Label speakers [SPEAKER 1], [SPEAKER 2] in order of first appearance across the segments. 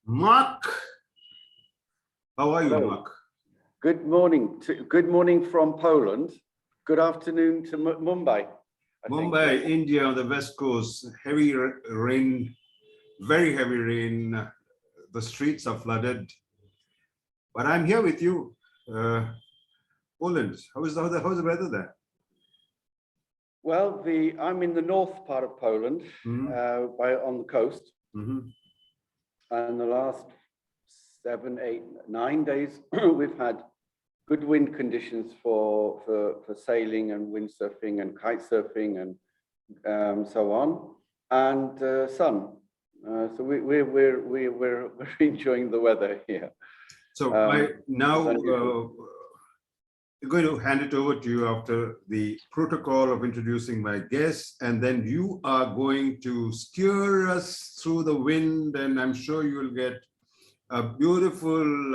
[SPEAKER 1] Mark, how are you,
[SPEAKER 2] Hello.
[SPEAKER 1] Mark?
[SPEAKER 2] Good morning. Good morning from Poland. Good afternoon to Mumbai.
[SPEAKER 1] Mumbai, India, on the west coast. Heavy rain, very heavy rain. The streets are flooded. But I'm here with you. Poland, how's the weather there?
[SPEAKER 2] Well, I'm in the north part of Poland, on the coast. And the last 7, 8, 9 days, we've had good wind conditions for sailing and windsurfing and kite surfing and so on, and sun. So we're enjoying the weather here.
[SPEAKER 1] So I'm going to hand it over to you after the protocol of introducing my guests, and then you are going to steer us through the wind, and I'm sure you will get a beautiful,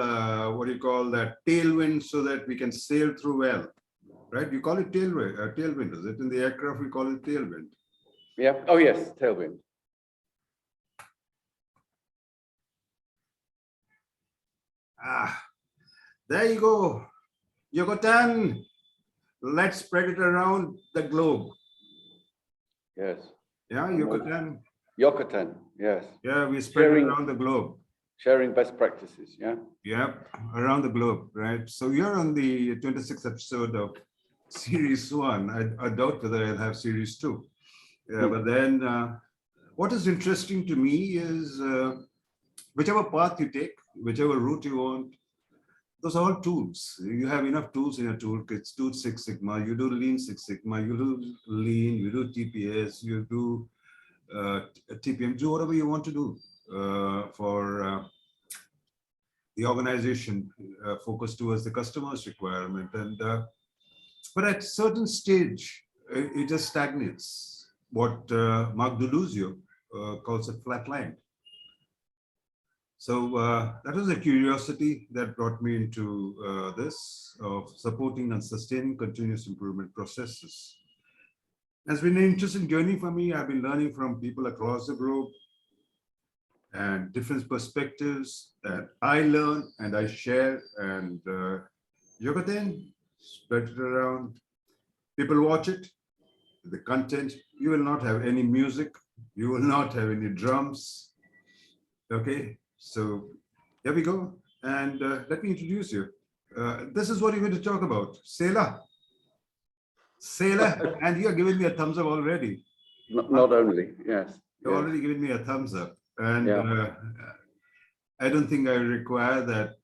[SPEAKER 1] what do you call that, tailwind, so that we can sail through well, right? You call it tailwind, is it? In the aircraft, we call it tailwind.
[SPEAKER 2] Yeah. Oh, yes, tailwind.
[SPEAKER 1] There you go. Yucatan, let's spread it around the globe.
[SPEAKER 2] Yes.
[SPEAKER 1] Yeah, Yucatan.
[SPEAKER 2] Yucatan, yes.
[SPEAKER 1] Yeah, we spread it around the globe.
[SPEAKER 2] Sharing best practices, yeah?
[SPEAKER 1] Yeah, around the globe, right? So you're on the 26th episode of Series 1. I doubt whether I'll have Series 2. Yeah, but then what is interesting to me is whichever path you take, whichever route you want, those are all tools. You have enough tools in your toolkit. Do Six Sigma, you do Lean Six Sigma, you do Lean, you do TPS, you do TPM, do whatever you want to do for the organization focused towards the customer's requirement. And but at certain stage, it just stagnates. What Mark Deluzio calls a flat line. So that was a curiosity that brought me into this of supporting and sustaining continuous improvement processes. It's been an interesting journey for me. I've been learning from people across the globe and different perspectives that I learn and I share. And Yucatan, spread it around. People watch it, the content. You will not have any music. You will not have any drums. Okay. So here we go, and let me introduce you. This is what you're going to talk about. Sailor, and you're giving me a thumbs up already.
[SPEAKER 2] Not only, yes.
[SPEAKER 1] You're already giving me a thumbs up, and
[SPEAKER 2] yeah.
[SPEAKER 1] I don't think I require that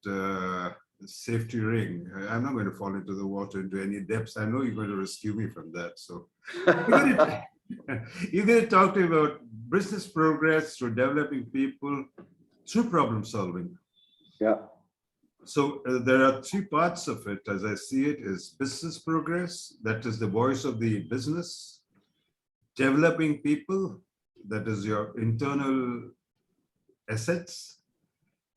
[SPEAKER 1] safety ring. I'm not going to fall into the water into any depths. I know you're going to rescue me from that. So you're going to talk to me about business progress through developing people, through problem solving.
[SPEAKER 2] Yeah.
[SPEAKER 1] So there are 3 parts of it, as I see it, is business progress, that is the voice of the business, developing people, that is your internal assets,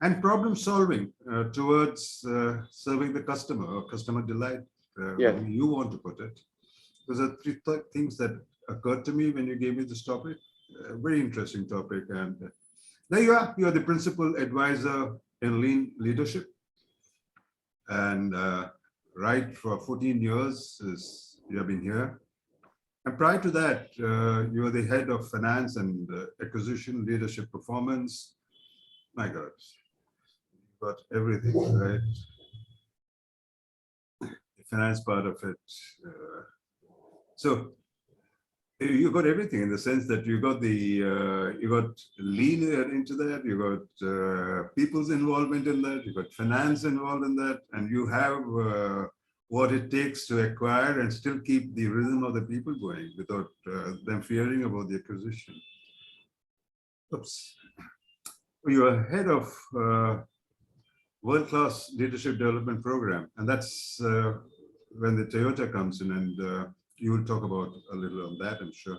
[SPEAKER 1] and problem solving towards serving the customer or customer delight, you want to put it. Those are 3 things that occurred to me when you gave me this topic. Very interesting topic. And there you are. You are the principal advisor in lean leadership, and right for 14 years you have been here. And prior to that, you were the head of finance and acquisition, leadership, performance. My God, you got everything, right? The finance part of it. So you got everything in the sense that you got you got lean into that, you got people's involvement in that, you got finance involved in that, and you have what it takes to acquire and still keep the rhythm of the people going without them fearing about the acquisition. Oops. You are head of world-class leadership development program, and that's when the Toyota comes in, and you will talk about a little on that, I'm sure.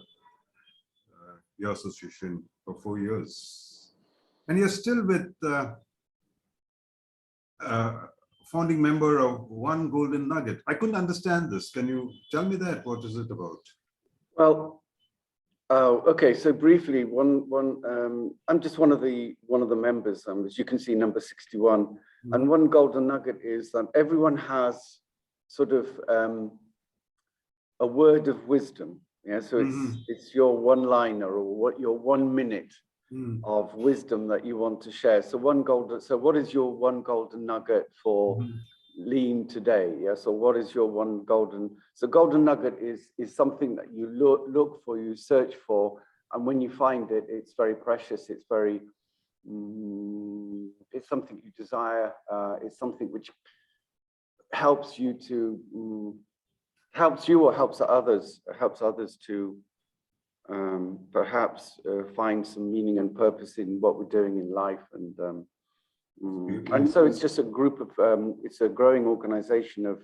[SPEAKER 1] Your association for 4 years. And you're still with founding member of One Golden Nugget. I couldn't understand this. Can you tell me that? What is it about?
[SPEAKER 2] Well, Oh, okay. So briefly, I'm just one of the members. As you can see, number 61. And one golden nugget is that everyone has sort of a word of wisdom. Yeah. So it's your one-liner or what your 1 minute of wisdom that you want to share. So what is your one golden nugget for lean today? Yeah. So what is your one golden nugget is something that you look for, you search for, and when you find it, it's very precious. It's very it's something you desire. It's something which helps you to helps you or helps others to perhaps find some meaning and purpose in what we're doing in life. And so it's just a group of it's a growing organization of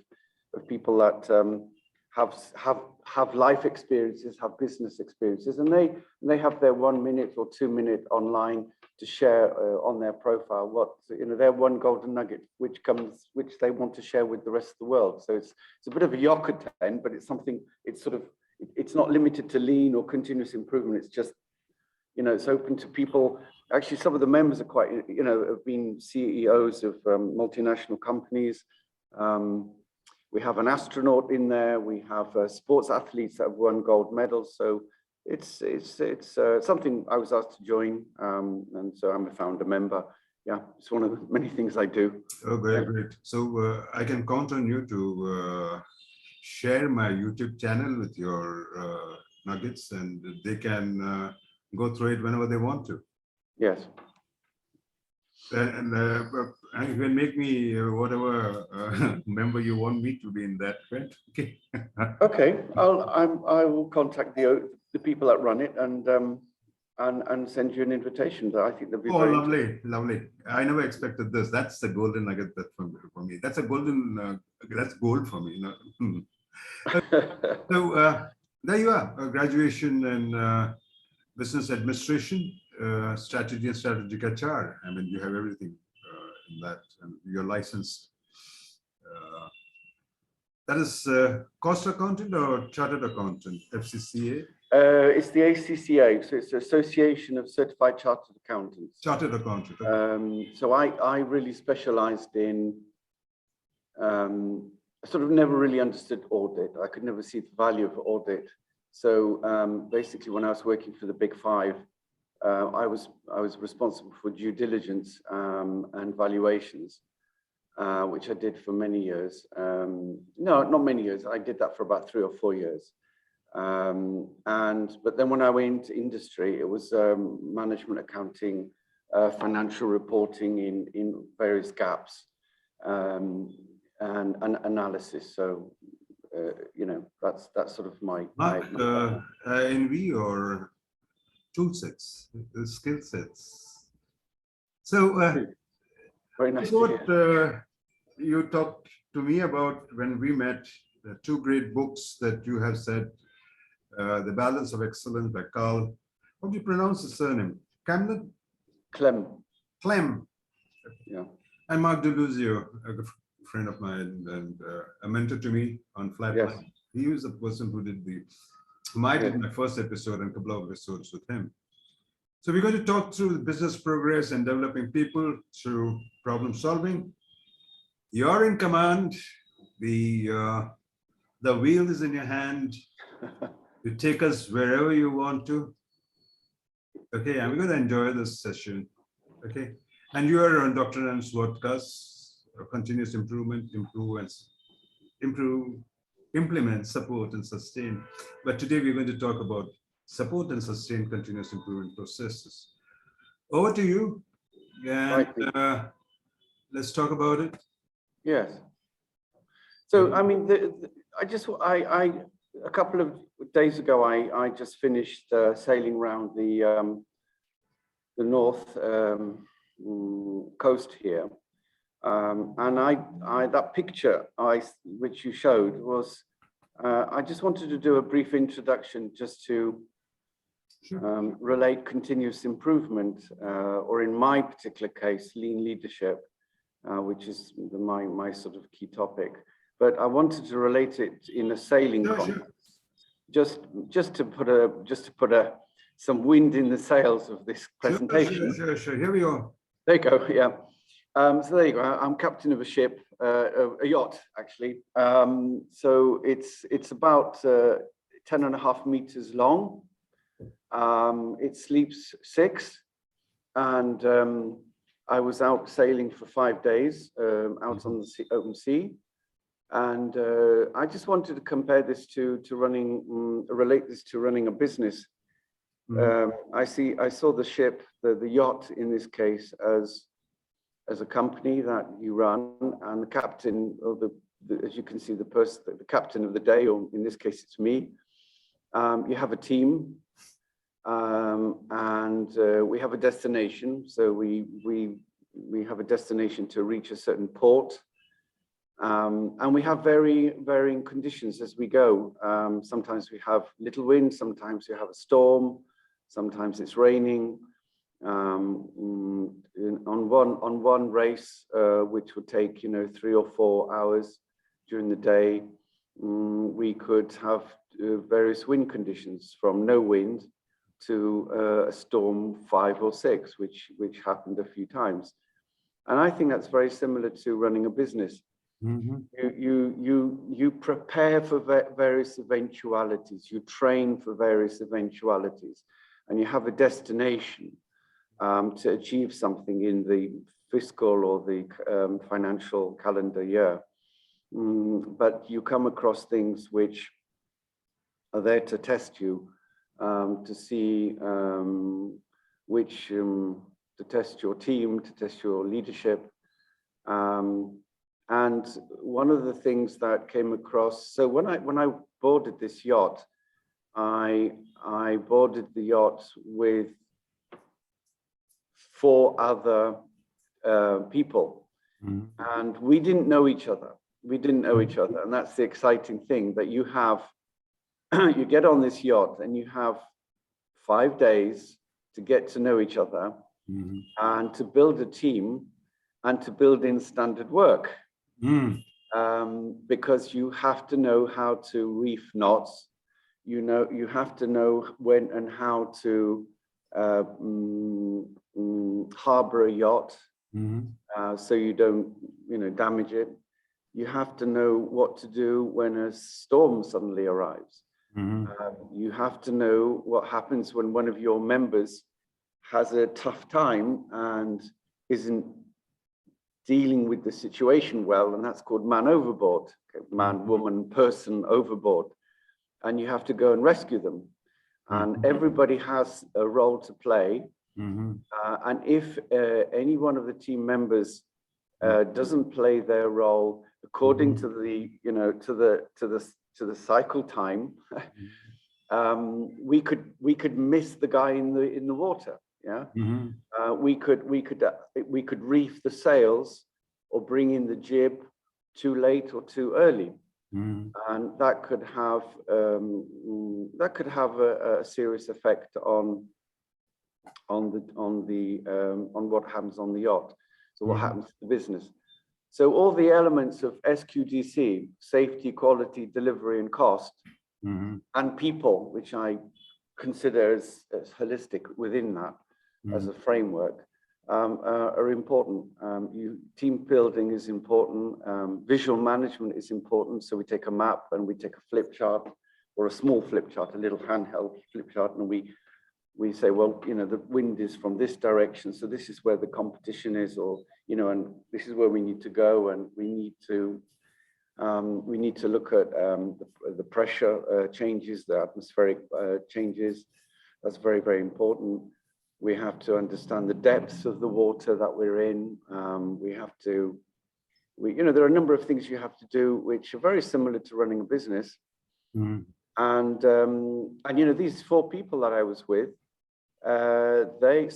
[SPEAKER 2] people that have life experiences, have business experiences, and they have their 1 minute or 2 minute online to share on their profile what their one golden nugget which they want to share with the rest of the world. So it's a bit of a yacht then, but it's something, it's not limited to lean or continuous improvement. It's just, it's open to people. Actually, some of the members are quite, have been CEOs of multinational companies. We have an astronaut in there. We have sports athletes that have won gold medals. So it's something I was asked to join, and so I'm a founder member. Yeah, it's one of the many things I do.
[SPEAKER 1] Oh, great. So I can count on you to share my YouTube channel with your nuggets, and they can go through it whenever they want to.
[SPEAKER 2] Yes.
[SPEAKER 1] And you can make me whatever member you want me to be in that event. Okay.
[SPEAKER 2] Okay. I will contact the people that run it and send you an invitation. I think they'll be very
[SPEAKER 1] lovely. I never expected this. That's the golden nugget that for me. That's a golden. That's gold for me. So there you are. Graduation in business administration, strategy and strategic HR. I mean, you have everything in that, and you're licensed. That is cost accountant or chartered accountant, FCCA?
[SPEAKER 2] It's the ACCA, so it's the Association of Certified Chartered Accountants.
[SPEAKER 1] Chartered accountant.
[SPEAKER 2] Okay. So I really specialized in, I sort of never really understood audit. I could never see the value of audit. So basically, when I was working for the Big Five, I was responsible for due diligence and valuations, which I did for many years. No, not many years. I did that for about 3 or 4 years. But then when I went into industry, it was management accounting, financial reporting in various gaps, and analysis. So that's sort of my
[SPEAKER 1] envy or tool sets, skill sets. So
[SPEAKER 2] very nice.
[SPEAKER 1] What you talked to me about when we met, the 2 great books that you have said, The Balance of Excellence by Carl. How do you pronounce the surname? Camden? Clem.
[SPEAKER 2] Yeah.
[SPEAKER 1] And Mark Deluzio, a friend of mine and a mentor to me on Flatline. Yes. He was the person who did my first episode and a couple of episodes with him. So we're going to talk through the business progress and developing people through problem solving. You're in command. The wheel is in your hand. You take us wherever you want to. Okay, and we're going to enjoy this session. Okay, and you are on Dr. M's podcast, continuous improvement, implement, support, and sustain. But today we're going to talk about support and sustain continuous improvement processes. Over to you, and let's talk about it.
[SPEAKER 2] Yes. So I mean, a couple of days ago, I just finished sailing around the north coast here, and that picture which you showed was. I just wanted to do a brief introduction just to relate continuous improvement, or in my particular case, lean leadership, which is my sort of key topic. But I wanted to relate it in a sailing context. just to put some wind in the sails of this presentation.
[SPEAKER 1] Sure. Here we go.
[SPEAKER 2] There you go. Yeah. So there you go. I'm captain of a ship, a yacht, actually. So it's about 10.5 meters long. It sleeps 6, and I was out sailing for 5 days, out on the open sea. And I just wanted to compare this to relate this to running a business. I saw the ship, the yacht in this case, as a company that you run, and the captain, or as you can see, the captain of the day, or in this case, it's me. You have a team, and we have a destination. So we have a destination to reach a certain port. And we have varying conditions as we go. Sometimes we have little wind, sometimes we have a storm, sometimes it's raining. On one race, which would take 3 or 4 hours during the day, we could have various wind conditions, from no wind to a storm 5 or 6, which happened a few times. And I think that's very similar to running a business. You prepare for various eventualities, you train for various eventualities, and you have a destination to achieve something in the fiscal or the financial calendar year. But you come across things which are there to test you, to see to test your team, to test your leadership. And one of the things that came across, so when I boarded this yacht, I boarded the yacht with 4 other people, and we didn't know each other. And that's the exciting thing, that you have, you get on this yacht and you have 5 days to get to know each other, and to build a team, and to build in standard work. Because you have to know how to reef knots. You have to know when and how to harbor a yacht, so you don't damage it. You have to know what to do when a storm suddenly arrives. You have to know what happens when one of your members has a tough time and isn't dealing with the situation well, and that's called man overboard. Man, woman, person overboard. And you have to go and rescue them. And everybody has a role to play. And if any one of the team members doesn't play their role according to the to the cycle time, we could miss the guy in the water. Yeah, we could reef the sails or bring in the jib too late or too early, and that could have a serious effect on what happens on the yacht. So what happens to the business? So all the elements of SQDC, safety, quality, delivery, and cost, and people, which I consider as holistic within that, as a framework, are important. Team building is important. Visual management is important. So we take a map and we take a flip chart, or a small flip chart, a little handheld flip chart, and we say, well, the wind is from this direction, so this is where the competition is, or and this is where we need to go, and we need to look at the pressure changes, the atmospheric changes. That's very, very important. We have to understand the depths of the water that we're in. There are a number of things you have to do which are very similar to running a business. And these 4 people that I was with,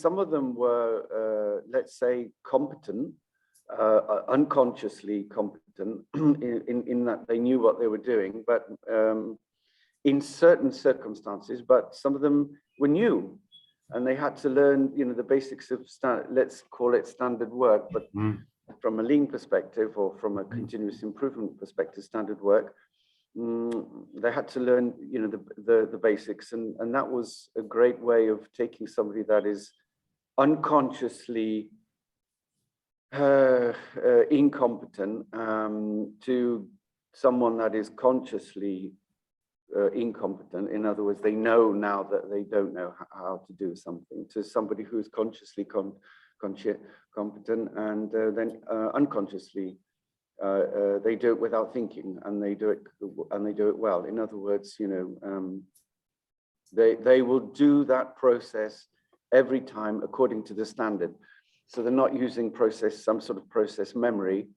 [SPEAKER 2] some of them were, let's say, competent, unconsciously competent, in that they knew what they were doing, but in certain circumstances. But some of them were new, and they had to learn, the basics of let's call it standard work, but from a lean perspective or from a continuous improvement perspective, standard work. they had to learn, the basics, and that was a great way of taking somebody that is unconsciously incompetent to someone that is consciously incompetent. In other words, they know now that they don't know how to do something, to somebody who is consciously competent, and then unconsciously they do it without thinking, and they do it well. In other words, they will do that process every time according to the standard. So they're not using some sort of process memory,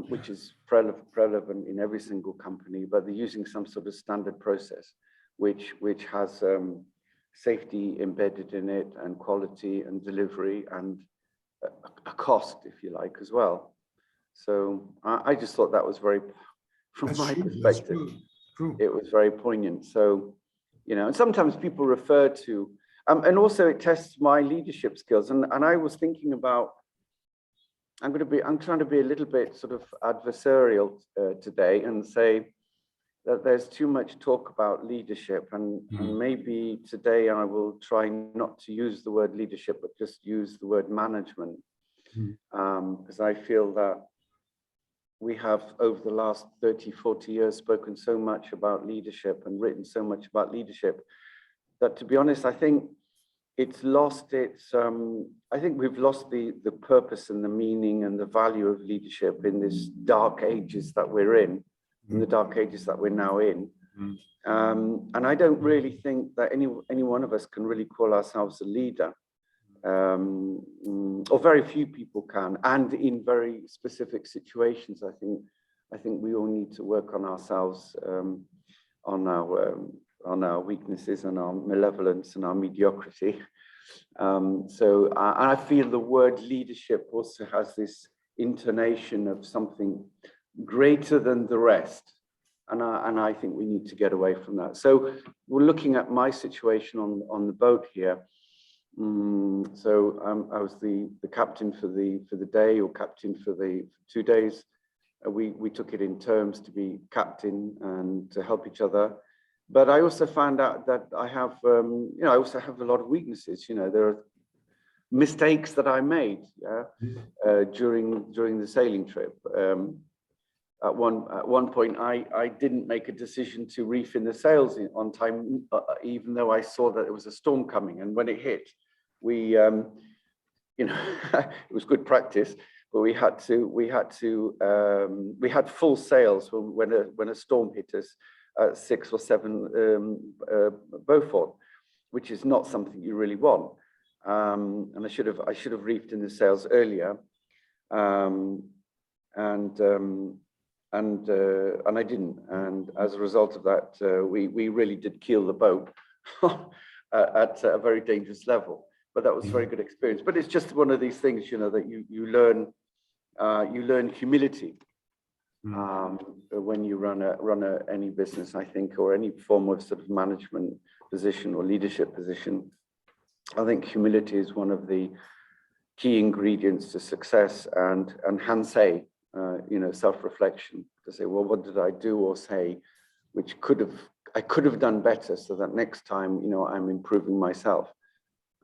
[SPEAKER 2] which is relevant in every single company, but they're using some sort of standard process, which has safety embedded in it, and quality and delivery, and a cost, if you like, as well. So I just thought that was very, from my perspective,
[SPEAKER 1] true.
[SPEAKER 2] It was very poignant. So, and sometimes people refer to, and also it tests my leadership skills. And I was thinking about, I'm trying to be a little bit sort of adversarial today, and say that there's too much talk about leadership, and maybe today I will try not to use the word leadership, but just use the word management, because I feel that we have, over the last 30, 40 years, spoken so much about leadership and written so much about leadership that, to be honest, I think it's lost its, I think we've lost the purpose and the meaning and the value of leadership in this dark ages that we're in the dark ages that we're now in. And I don't really think that any one of us can really call ourselves a leader. Or very few people can, and in very specific situations. I think we all need to work on ourselves, on our weaknesses and our malevolence and our mediocrity. So I feel the word leadership also has this intonation of something greater than the rest, and I think we need to get away from that. So we're looking at my situation on the boat here. So I was the captain for the day, or captain for the 2 days. We took it in terms to be captain and to help each other. But I also found out that I have, I also have a lot of weaknesses. There are mistakes that I made during the sailing trip. At one point, I didn't make a decision to reef in the sails on time, even though I saw that there was a storm coming. And when it hit, we, it was good practice, but we had full sails when a storm hit us at 6 or 7 Beaufort, which is not something you really want. And I should have reefed in the sails earlier, and I didn't. And as a result of that, we really did keel the boat at a very dangerous level. But that was a very good experience. But it's just one of these things, that you learn humility when you run any business, I think, or any form of sort of management position or leadership position. I think humility is one of the key ingredients to success, and hansei, self-reflection, to say, well, what did I do or say which I could have done better, so that next time, I'm improving myself.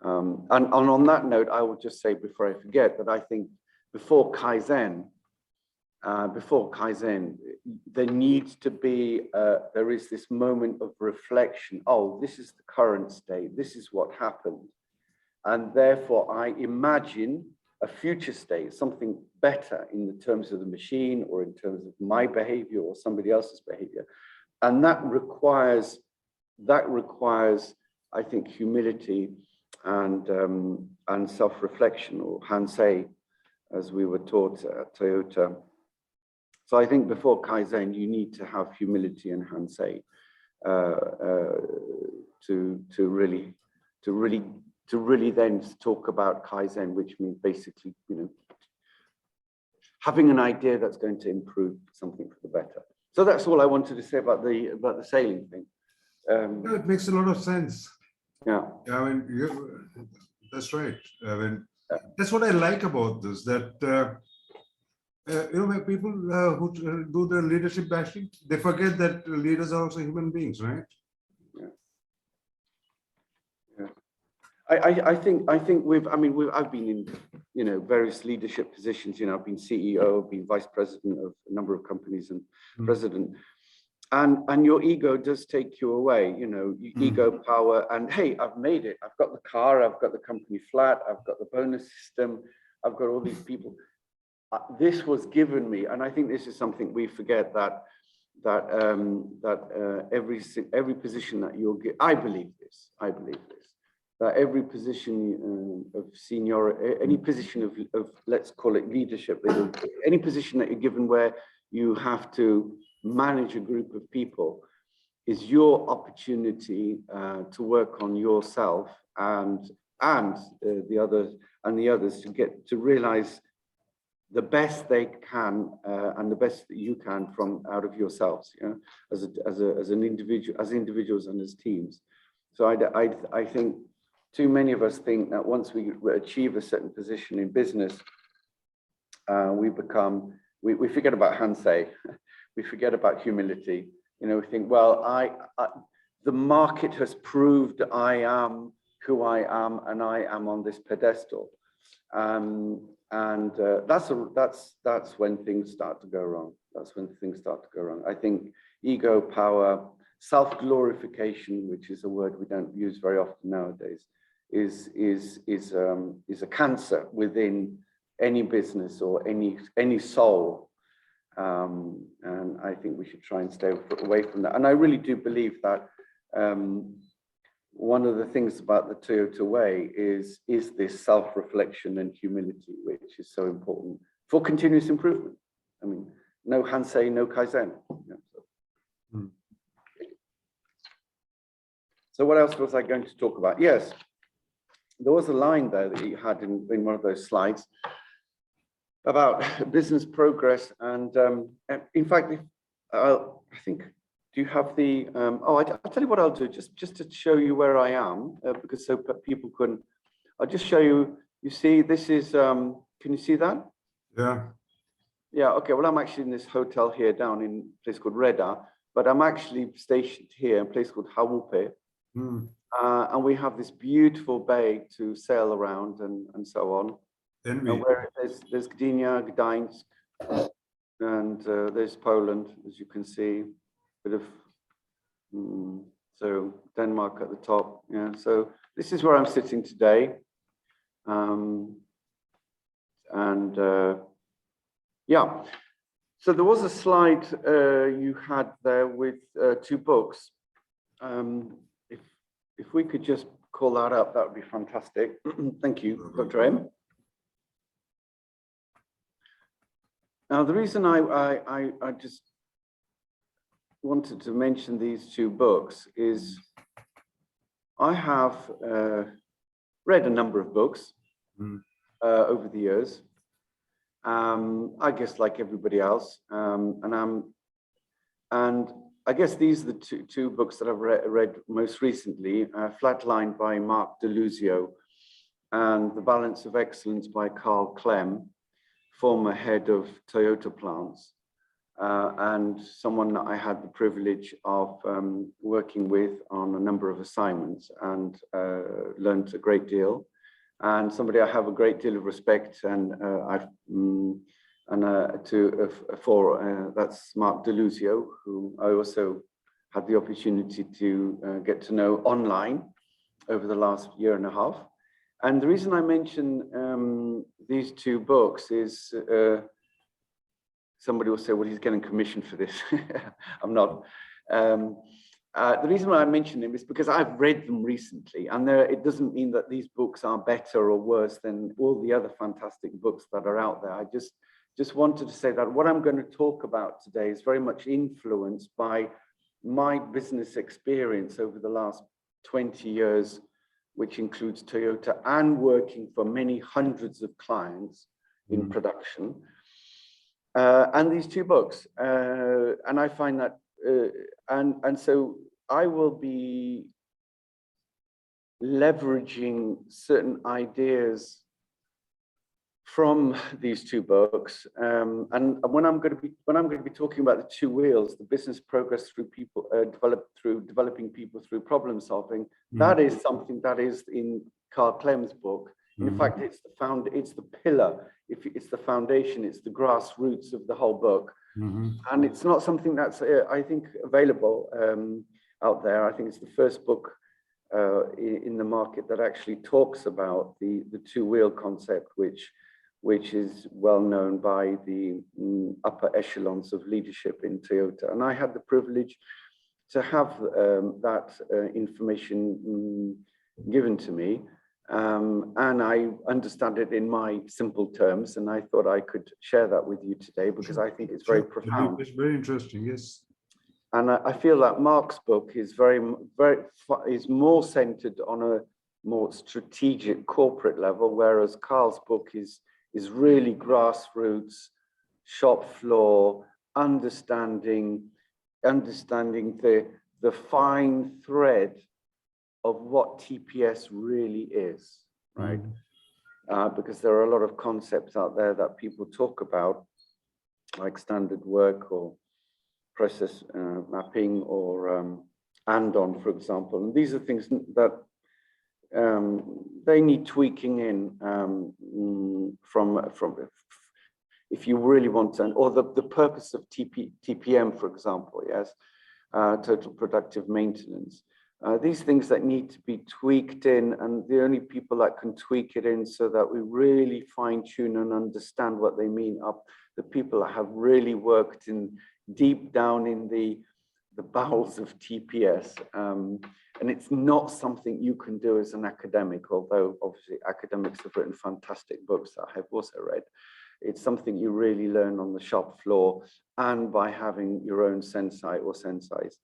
[SPEAKER 2] And on that note, I will just say, before I forget, that I think before Kaizen, there needs to be, there is this moment of reflection. Oh, this is the current state. This is what happened. And therefore, I imagine a future state, something better in the terms of the machine, or in terms of my behavior or somebody else's behavior. And that requires, I think, humility and self-reflection, or hansei, as we were taught at Toyota. So I think before Kaizen, you need to have humility and hansei to really then talk about Kaizen, which means basically, having an idea that's going to improve something for the better. So that's all I wanted to say about the sailing thing.
[SPEAKER 1] Yeah, it makes a lot of sense.
[SPEAKER 2] Yeah.
[SPEAKER 1] I mean, that's right. I mean, that's what I like about this, that People who do the leadership bashing, they forget that leaders are also human beings, right?
[SPEAKER 2] Yeah. Yeah. I think I've been in, various leadership positions. I've been CEO, I've been vice president of a number of companies and president. And your ego does take you away, ego, power, and hey, I've made it. I've got the car, I've got the company flat, I've got the bonus system, I've got all these people. This was given me, and I think this is something we forget, that every position that you'll get, I believe this, that every position of senior, any position of let's call it leadership, any position that you're given where you have to manage a group of people is your opportunity to work on yourself and the others to get to realize the best they can and the best that you can from out of yourselves, as individuals and as teams. So I think too many of us think that once we achieve a certain position in business, we forget about handshake, we forget about humility. We think, well, the market has proved I am who I am, and I am on this pedestal. That's when things start to go wrong. I think ego, power, self-glorification, which is a word we don't use very often nowadays, is a cancer within any business or any soul. And I think we should try and stay away from that. And I really do believe that one of the things about the Toyota way is this self-reflection and humility, which is so important for continuous improvement. I mean, no Hansei, no Kaizen. So what else was I going to talk about? Yes, there was a line there that you had in one of those slides about business progress. And in fact, I think, do you have the, I'll tell you what I'll do, just to show you where I am, because so people can, I'll just show you, you see, this is, can you see that?
[SPEAKER 1] Yeah.
[SPEAKER 2] Yeah, okay, well, I'm actually in this hotel here down in a place called Reda, but I'm actually stationed here in a place called Haupe. And we have this beautiful bay to sail around and so on. And where there's Gdynia, Gdańsk, and there's Poland, as you can see. Bit of so Denmark at the top. Yeah, so this is where I'm sitting today. Yeah, so there was a slide you had there with 2 books. If we could just call that up, that would be fantastic. Thank you, Dr. M. Now, the reason I just wanted to mention these 2 books is I have read a number of books over the years. I guess like everybody else, and I guess these are the two books that I've read most recently: Flatline by Mark Deluzio and The Balance of Excellence by Carl Clem, former head of Toyota plants, and someone that I had the privilege of working with on a number of assignments and learned a great deal. And somebody I have a great deal of respect for that's Mark Deluzio, who I also had the opportunity to get to know online over the last year and a half. And the reason I mention these 2 books is somebody will say, well, he's getting commissioned for this. I'm not. The reason why I mention them is because I've read them recently, and it doesn't mean that these books are better or worse than all the other fantastic books that are out there. I just wanted to say that what I'm going to talk about today is very much influenced by my business experience over the last 20 years, which includes Toyota, and working for many hundreds of clients in production. And these 2 books, and I find that, and so I will be leveraging certain ideas from these two books, and when I'm going to be talking about the two wheels, the business progress through people, developing people through problem solving, that is something that is in Carl Clem's book. In fact, it's the pillar, it's the foundation, it's the grassroots of the whole book, and it's not something that's I think available out there. I think it's the first book in the market that actually talks about the two-wheel concept, which is well known by the upper echelons of leadership in Toyota. And I had the privilege to have that information given to me. And I understand it in my simple terms. And I thought I could share that with you today because I think it's very profound.
[SPEAKER 1] It's very interesting, yes.
[SPEAKER 2] And I feel that Mark's book is is more centered on a more strategic corporate level, whereas Carl's book is really grassroots, shop floor, understanding the fine thread of what TPS really is, right? Because there are a lot of concepts out there that people talk about, like standard work or process mapping or and-on, for example. And these are things that they need tweaking in from if you really want to, or the purpose of TPM, for example, yes, total productive maintenance. These things that need to be tweaked in, and the only people that can tweak it in so that we really fine tune and understand what they mean are the people that have really worked in deep down in the bowels of TPS. And it's not something you can do as an academic, although obviously academics have written fantastic books that I have also read. It's something you really learn on the shop floor and by having your own sensei or senseis,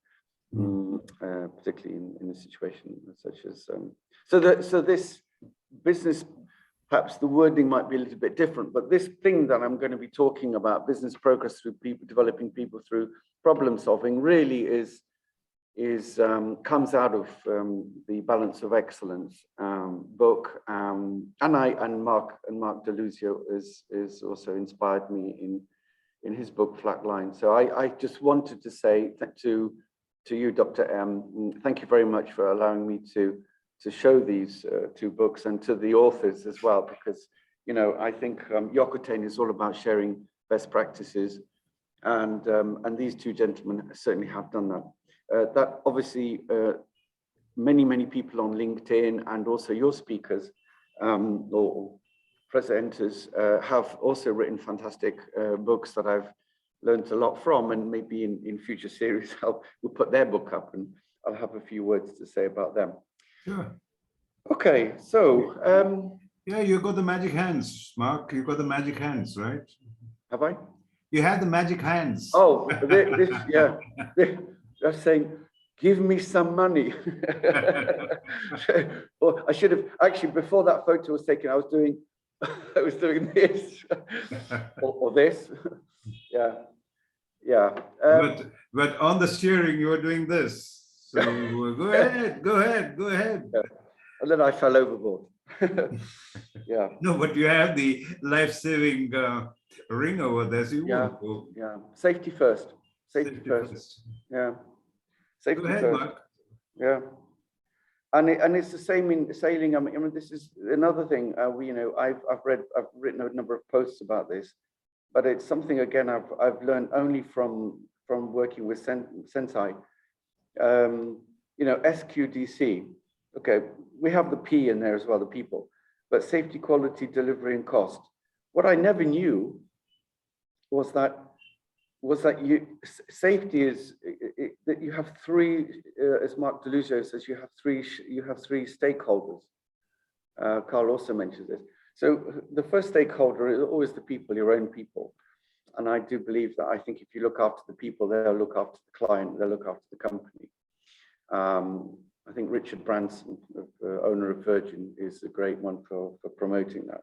[SPEAKER 2] particularly in a situation such as, so this business, perhaps the wording might be a little bit different, but this thing that I'm going to be talking about, business progress through people, developing people through problem solving, really comes out of the Balance of Excellence book, and Mark Deluzio is also inspired me in his book Flatline. So I just wanted to say to you, Dr. M, thank you very much for allowing me to show these two books, and to the authors as well, because I think Yokoten is all about sharing best practices, and these two gentlemen certainly have done that. That obviously many people on LinkedIn and also your speakers or presenters have also written fantastic books that I've learned a lot from, and maybe in future series we'll put their book up and I'll have a few words to say about them.
[SPEAKER 1] Sure.
[SPEAKER 2] Okay, so
[SPEAKER 1] yeah, you got the magic hands, Mark. You got the magic hands, right?
[SPEAKER 2] Have I?
[SPEAKER 1] You had the magic hands.
[SPEAKER 2] Oh, yeah. They're saying, give me some money. Well, I should have actually, before that photo was taken, I was doing this or this. Yeah.
[SPEAKER 1] But on the steering, you were doing this. So go ahead.
[SPEAKER 2] Yeah. And then I fell overboard. Yeah.
[SPEAKER 1] No, but you have the life-saving ring over there. So you won't go.
[SPEAKER 2] Yeah. Safety first. Safety first. Yeah. Safety
[SPEAKER 1] go ahead,
[SPEAKER 2] first.
[SPEAKER 1] Mark.
[SPEAKER 2] Yeah. And it's the same in sailing. I mean, this is another thing. I've written a number of posts about this, but it's something again I've learned only from working with Sensei. SQDC. Okay, we have the P in there as well, the people, but safety, quality, delivery, and cost. What I never knew was that safety is that you have three, as Mark Deluzio says, you have three stakeholders. Carl also mentions this. So the first stakeholder is always the people, your own people. And I do believe that I think if you look after the people, they'll look after the client, they'll look after the company. I think Richard Branson, owner of Virgin, is a great one for promoting that.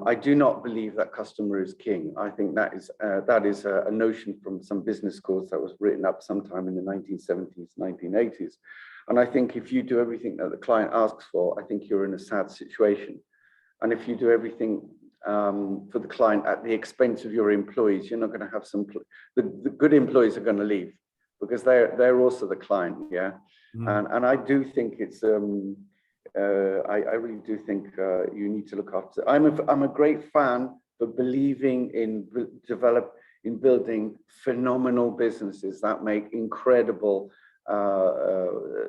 [SPEAKER 2] I do not believe that customer is king. I think that is a notion from some business schools that was written up sometime in the 1970s, 1980s. And I think if you do everything that the client asks for, I think you're in a sad situation. And if you do everything for the client at the expense of your employees. You're not going to have the good employees are going to leave because they're also the client, yeah. And I do think it's I really do think you need to look after. I'm a great fan for believing in building phenomenal businesses that make incredible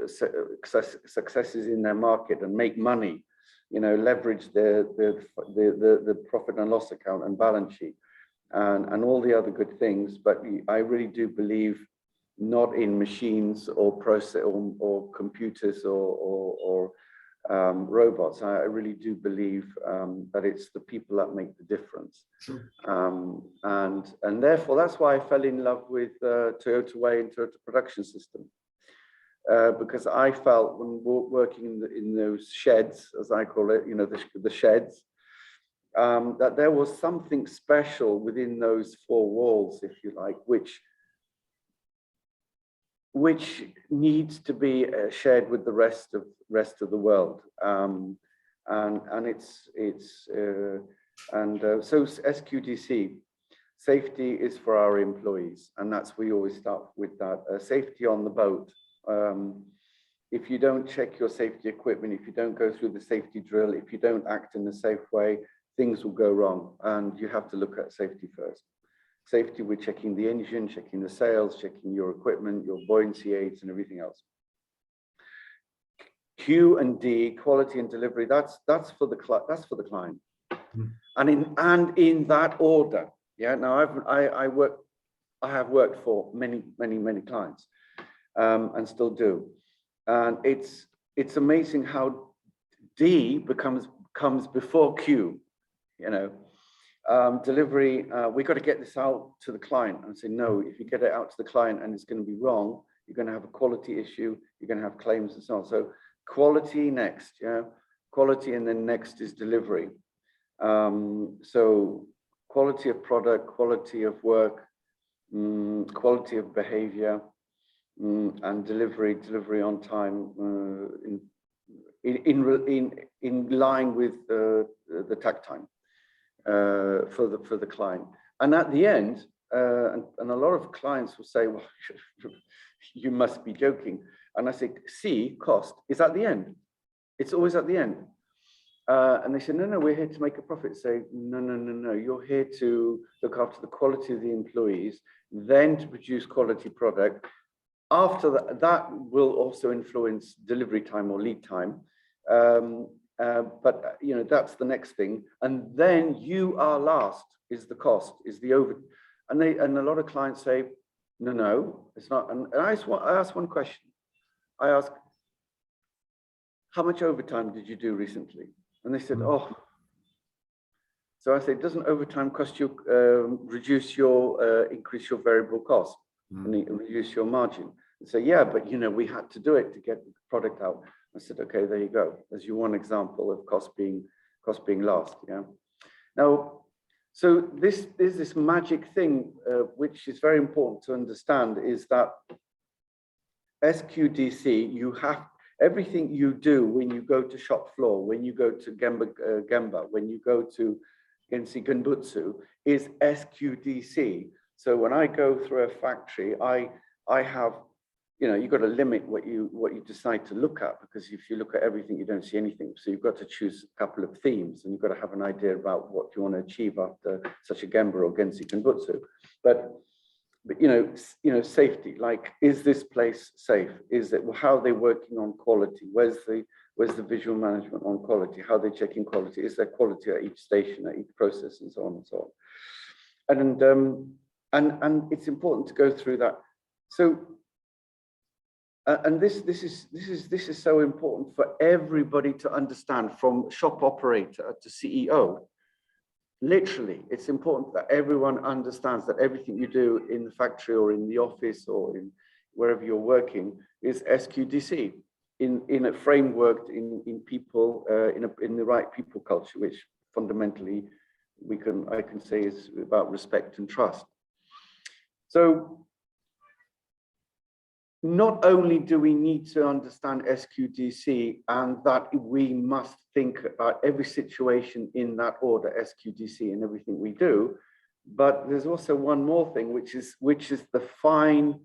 [SPEAKER 2] successes in their market and make money, you know, leverage the profit and loss account and balance sheet and all the other good things. But I really do believe not in machines or process or computers or robots. I really do believe that it's the people that make the difference.
[SPEAKER 1] Sure.
[SPEAKER 2] And therefore that's why I fell in love with Toyota Way and Toyota Production System. Because I felt when working in those sheds, as I call it, you know, the sheds, that there was something special within those four walls, if you like, which needs to be shared with the rest of the world. So SQDC, safety is for our employees, and we always start with that. Safety on the boat. If you don't check your safety equipment, if you don't go through the safety drill, if you don't act in a safe way, things will go wrong, and you have to look at safety first. Safety, we're checking the engine, checking the sails, checking your equipment, your buoyancy aids, and everything else. Q and D, quality and delivery, that's for the client, and in that order. Yeah. Now I have worked for many clients, and still do, and it's amazing how D comes before Q. You know. Delivery, we got to get this out to the client, and say, no, if you get it out to the client and it's going to be wrong, you're going to have a quality issue, you're going to have claims and so on. So quality next, yeah, quality, and then next is delivery. So quality of product, quality of work, quality of behavior, and delivery on time, in line with the takt time. For the client, and at the end, and a lot of clients will say, well, you must be joking. And I say, C, cost, is at the end. It's always at the end. And they say, no, we're here to make a profit. Say, no, you're here to look after the quality of the employees, then to produce quality product. After that will also influence delivery time or lead time. But you know, that's the next thing, and then you are last, is the cost, is the over, and a lot of clients say, no, it's not. And I ask one question. I ask, how much overtime did you do recently? And they said, oh. So I say, doesn't overtime cost you increase your variable cost and reduce your margin? And say, yeah, but you know, we had to do it to get the product out. I said, okay, there you go. As you one example of cost being last. Yeah. Now, so this is this magic thing, which is very important to understand, is that SQDC, you have everything you do when you go to shop floor, when you go to Gemba, when you go to Gensi Genbutsu, is SQDC. So when I go through a factory, I have, you know, you've got to limit what you decide to look at, because if you look at everything, you don't see anything. So you've got to choose a couple of themes, and you've got to have an idea about what you want to achieve after such a Gemba or Gensi Genbutsu. But you know, safety. Like, is this place safe? Is it, how are they working on quality? Where's the visual management on quality? How are they checking quality? Is there quality at each station, at each process, and so on and so on? And it's important to go through that. So. And this is so important for everybody to understand, from shop operator to CEO. Literally, it's important that everyone understands that everything you do in the factory or in the office or in wherever you're working is SQDC in a framework, in people, in the right people culture, which fundamentally I can say is about respect and trust. So. not only do we need to understand SQDC and that we must think about every situation in that order, SQDC and everything we do, but there's also one more thing, which is the fine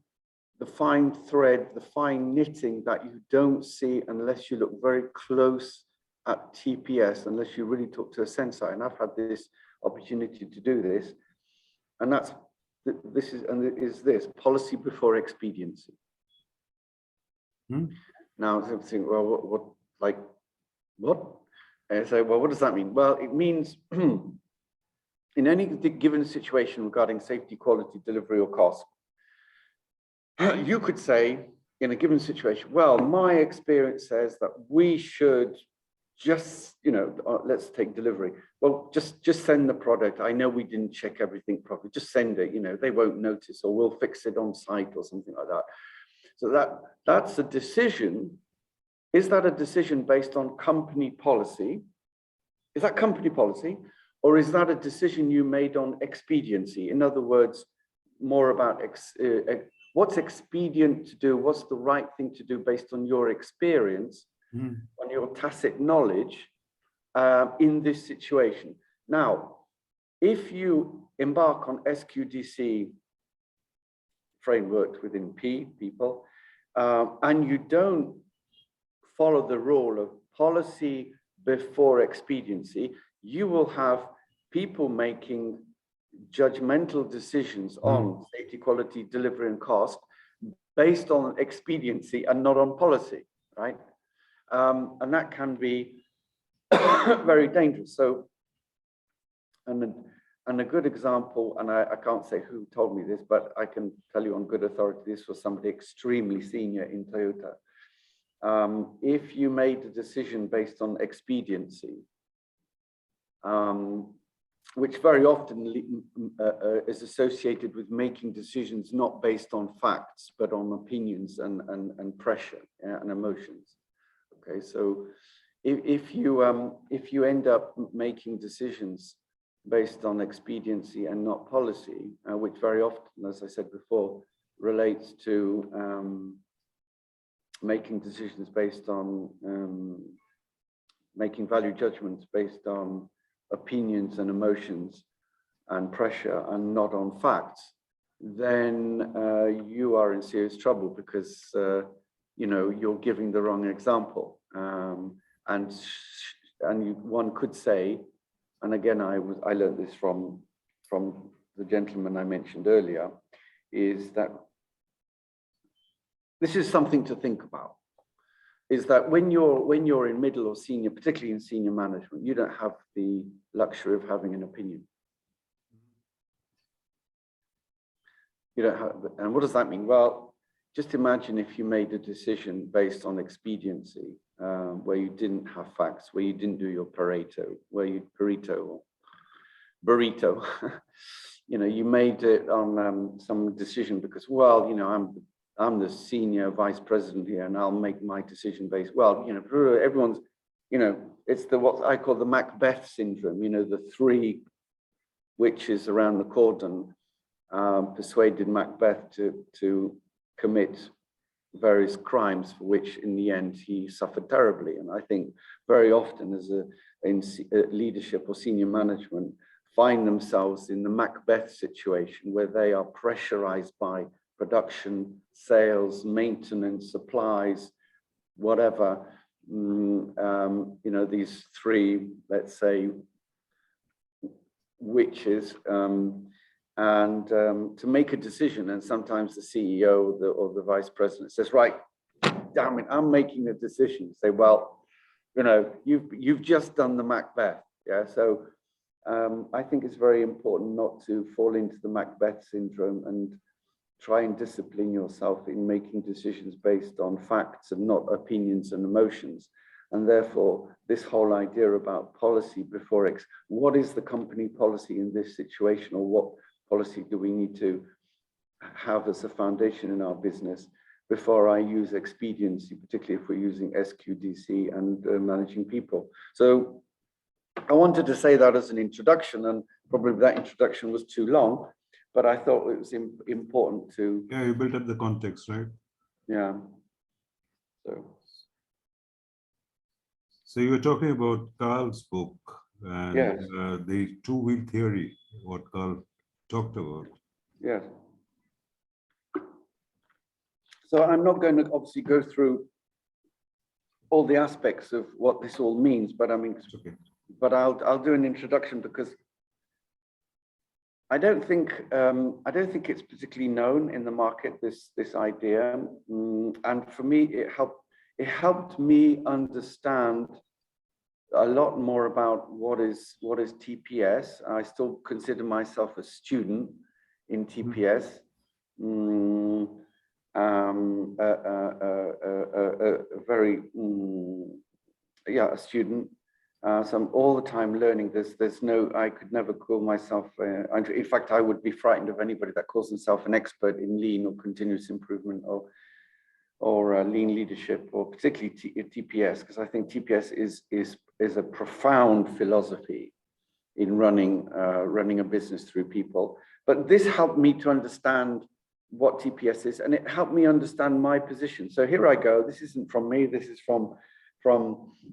[SPEAKER 2] thread, the fine knitting that you don't see unless you look very close at TPS, unless you really talk to a sensei. And I've had this opportunity to do this, and that's this policy before expediency. Now, I'm thinking, well, what? And I say, well, what does that mean? Well, it means in any given situation regarding safety, quality, delivery, or cost, you could say in a given situation, well, my experience says that we should just, let's take delivery. Well, just send the product. I know we didn't check everything properly. Just send it, they won't notice, or we'll fix it on site or something like that. So that's a decision. Is that a decision based on company policy? Is that company policy? Or is that a decision you made on expediency? In other words, more about what's expedient to do, what's the right thing to do based on your experience, on your tacit knowledge in this situation. Now, if you embark on SQDC framework within people, and you don't follow the rule of policy before expediency, you will have people making judgmental decisions on safety, quality, delivery, and cost based on expediency and not on policy, right? And that can be very dangerous. So, and a good example, and I can't say who told me this, but I can tell you on good authority, this was somebody extremely senior in Toyota. If you made a decision based on expediency, which very often is associated with making decisions not based on facts, but on opinions and pressure and emotions. Okay, so if you end up making decisions based on expediency and not policy, which very often, as I said before, relates to making decisions based on making value judgments based on opinions and emotions and pressure and not on facts, then you are in serious trouble because you're giving the wrong example. And one could say, and again, I learned this from the gentleman I mentioned earlier, is that this is something to think about, is that when you're in middle or senior, particularly in senior management, you don't have the luxury of having an opinion. You don't have, and what does that mean? Well, just imagine if you made a decision based on expediency, where you didn't have facts, where you didn't do your burrito, you made it on some decision because, well, I'm the senior vice president here, and I'll make my decision based. Well, everyone's, it's what I call the Macbeth syndrome. The three witches around the cauldron persuaded Macbeth to commit various crimes for which in the end he suffered terribly. And I think very often in leadership or senior management find themselves in the Macbeth situation where they are pressurized by production, sales, maintenance, supplies, whatever, these three, let's say, witches, and to make a decision. And sometimes the CEO or the vice president says, right, damn it, I'm making a decision. Say, well, you've just done the Macbeth. Yeah, so I think it's very important not to fall into the Macbeth syndrome and try and discipline yourself in making decisions based on facts and not opinions and emotions. And therefore, this whole idea about policy before what is the company policy in this situation, or what policy do we need to have as a foundation in our business before I use expediency, particularly if we're using SQDC and managing people. So I wanted to say that as an introduction, and probably that introduction was too long, but I thought it was important to...
[SPEAKER 1] Yeah, you built up the context, right?
[SPEAKER 2] Yeah.
[SPEAKER 1] So you were talking about Carl's book and
[SPEAKER 2] Yes.
[SPEAKER 1] the two-wheel theory, what Carl talked about.
[SPEAKER 2] Yes. So I'm not going to obviously go through all the aspects of what this all means, but I mean,
[SPEAKER 1] Okay.
[SPEAKER 2] but I'll do an introduction because I don't think it's particularly known in the market, this idea, and for me it helped me understand a lot more about what is TPS. I still consider myself a student in TPS. A very a student. So I'm all the time learning. I could never call myself. In fact, I would be frightened of anybody that calls themselves an expert in lean or continuous improvement or lean leadership, or particularly TPS, because I think TPS is a profound philosophy in running a business through people. But this helped me to understand what TPS is, and it helped me understand my position. So here I go. This isn't from me. This is from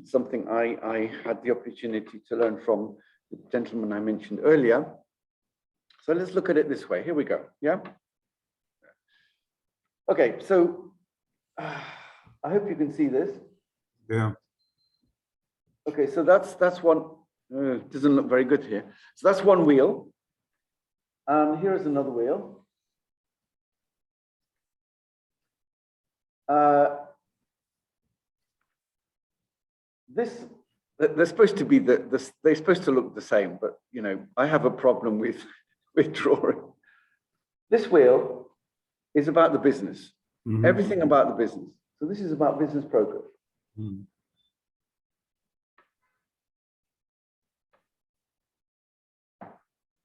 [SPEAKER 2] something I had the opportunity to learn from the gentleman I mentioned earlier. So let's look at it this way. Here we go. Yeah. Okay. So I hope you can see this.
[SPEAKER 1] Yeah.
[SPEAKER 2] Okay. So that's one. Doesn't look very good here. So that's one wheel. Here is another wheel. They're supposed to be they're supposed to look the same, but you know, I have a problem with drawing. This wheel is about the business, everything about the business. So this is about business progress.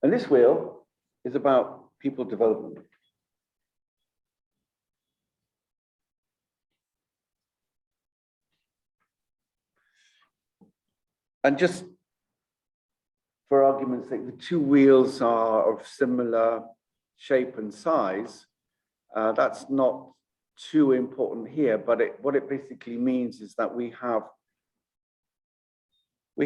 [SPEAKER 2] And this wheel is about people development. And just for argument's sake, the two wheels are of similar shape and size. That's not too important here, but what it basically means is that we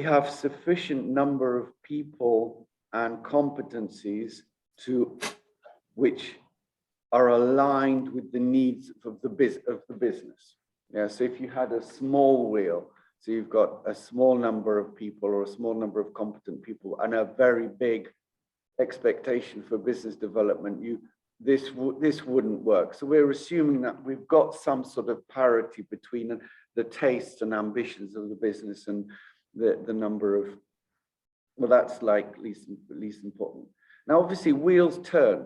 [SPEAKER 2] have sufficient number of people and competencies which are aligned with the needs of the business. Yeah, so if you had a small wheel, so you've got a small number of people or a small number of competent people and a very big expectation for business development, this wouldn't work. So we're assuming that we've got some sort of parity between the tastes and ambitions of the business and the number of, well, that's like least important. Now, obviously, wheels turn.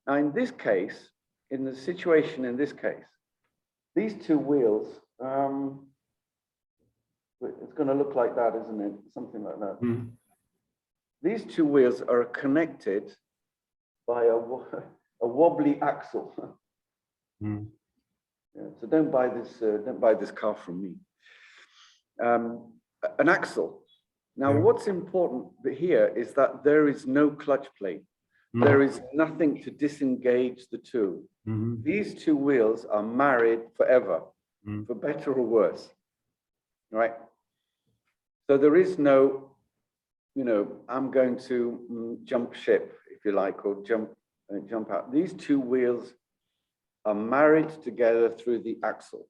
[SPEAKER 2] Now, in this case, in the situation in this case, these two wheels, it's going to look like that, isn't it? Something like that. These two wheels are connected by a wobbly axle. Yeah, so don't buy this car from me. An axle. Now, what's important here is that there is no clutch plate. There is nothing to disengage the two. These two wheels are married forever, for better or worse, right? So there is no, you know, I'm going to jump ship, if you like, or jump out. These two wheels are married together through the axle.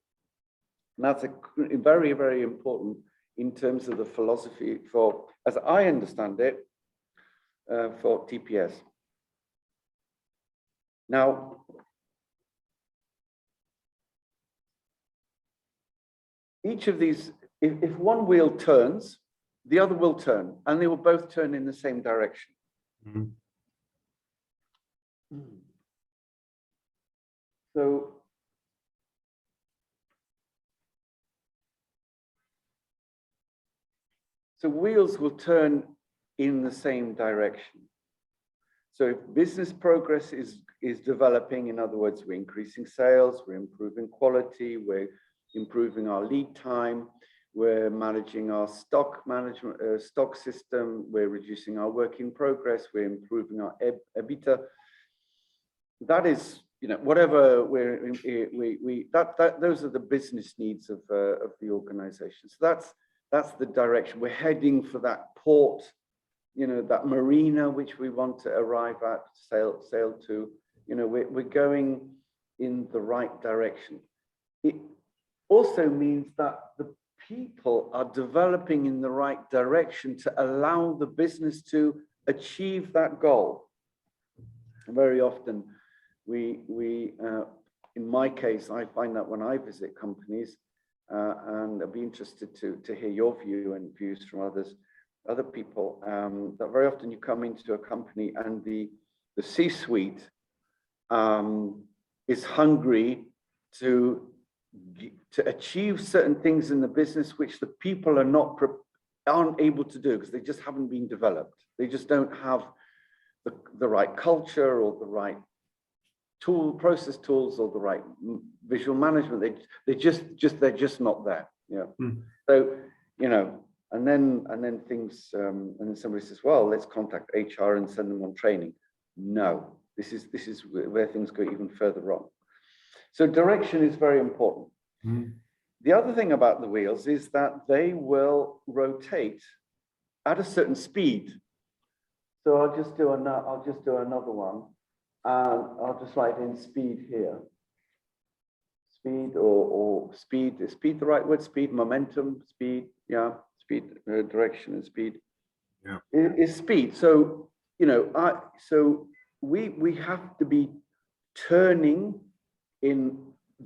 [SPEAKER 2] And that's very, very important in terms of the philosophy for, as I understand it, for TPS. Now, each of these, if one wheel turns, the other will turn, and they will both turn in the same direction. So wheels will turn in the same direction. So if business progress is developing, in other words, we're increasing sales, we're improving quality, we're improving our lead time, we're managing our stock management, stock system, we're reducing our work in progress, we're improving our EBITDA. That is whatever those are the business needs of the organization. So that's the direction we're heading for, that port, that marina which we want to arrive at, sail to. We're going in the right direction. It also means that the people are developing in the right direction to allow the business to achieve that goal. Very often, in my case, I find that when I visit companies, and I'd be interested to hear your view and views from other people, that very often you come into a company and the C-suite is hungry to achieve certain things in the business which the people aren't able to do because they just haven't been developed. They just don't have the right culture or the right process tools or the right visual management. They're just not there. So and then things and then somebody says, well, let's contact HR and send them on training. No, this is where things go even further wrong. So direction is very important. The other thing about the wheels is that they will rotate at a certain speed. So I'll just do another one. I'll just write in speed here. Speed or speed. Is speed the right word? Speed, momentum, speed. Yeah, speed, direction and speed.
[SPEAKER 1] Yeah,
[SPEAKER 2] is speed. So so we have to be turning in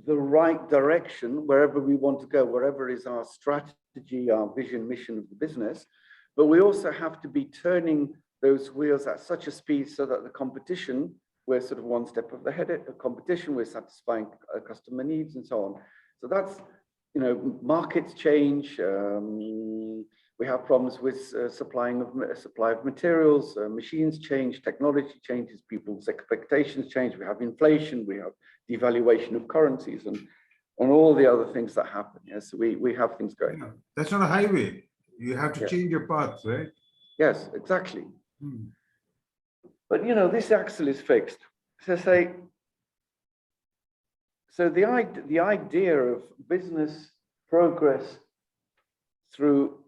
[SPEAKER 2] the right direction wherever we want to go, wherever is our strategy, our vision, mission of the business. But we also have to be turning those wheels at such a speed so that the competition, we're sort of one step ahead of the competition, we're satisfying customer needs and so on. So that's, markets change. We have problems with supply of materials, machines change, technology changes, people's expectations change. We have inflation, we have devaluation of currencies and all the other things that happen. Yes, we have things going on.
[SPEAKER 1] That's not a highway. You have to change your path, right?
[SPEAKER 2] Yes, exactly. But this axle is fixed. So the idea of business progress through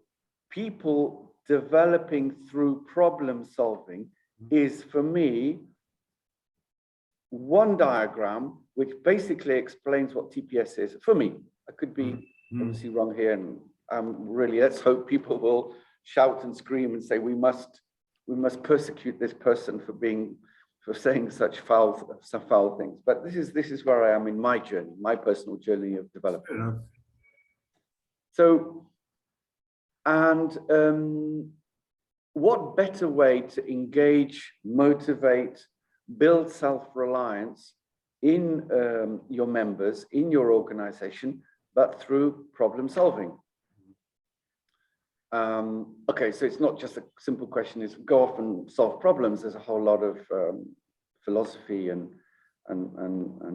[SPEAKER 2] people developing through problem solving is, for me, one diagram which basically explains what TPS is. For me, I could be obviously wrong here, and really, let's hope people will shout and scream and say we must persecute this person for saying such foul things. But this is where I am in my journey, my personal journey of development. So, and what better way to engage, motivate, build self-reliance in your members, in your organization, but through problem solving. Okay, so it's not just a simple question is go off and solve problems. There's a whole lot of philosophy and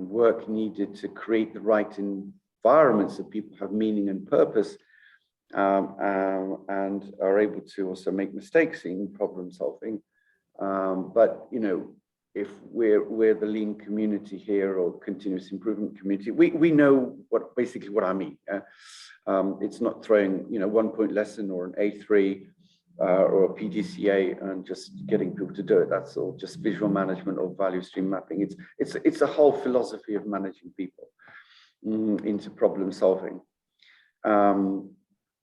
[SPEAKER 2] work needed to create the right environments that people have meaning and purpose, and are able to also make mistakes in problem solving. But if we're the lean community here or continuous improvement community, we know basically what I mean. It's not throwing 1 point lesson or an A3 or a PDCA and just getting people to do it. That's all just visual management or value stream mapping. It's a whole philosophy of managing people into problem solving.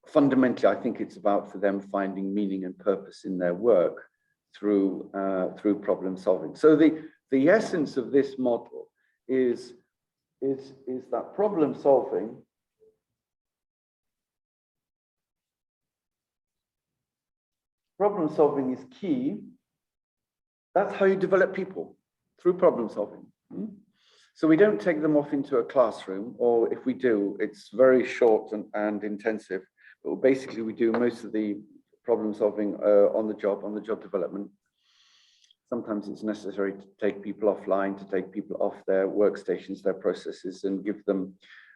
[SPEAKER 2] Fundamentally, I think it's about for them finding meaning and purpose in their work through problem solving. So the essence of this model is that problem solving is key. That's how you develop people, through problem solving. So we don't take them off into a classroom, or if we do, it's very short and intensive. But basically, we do most of the problem solving on the job development. Sometimes it's necessary to take people offline, to take people off their workstations, their processes, and give them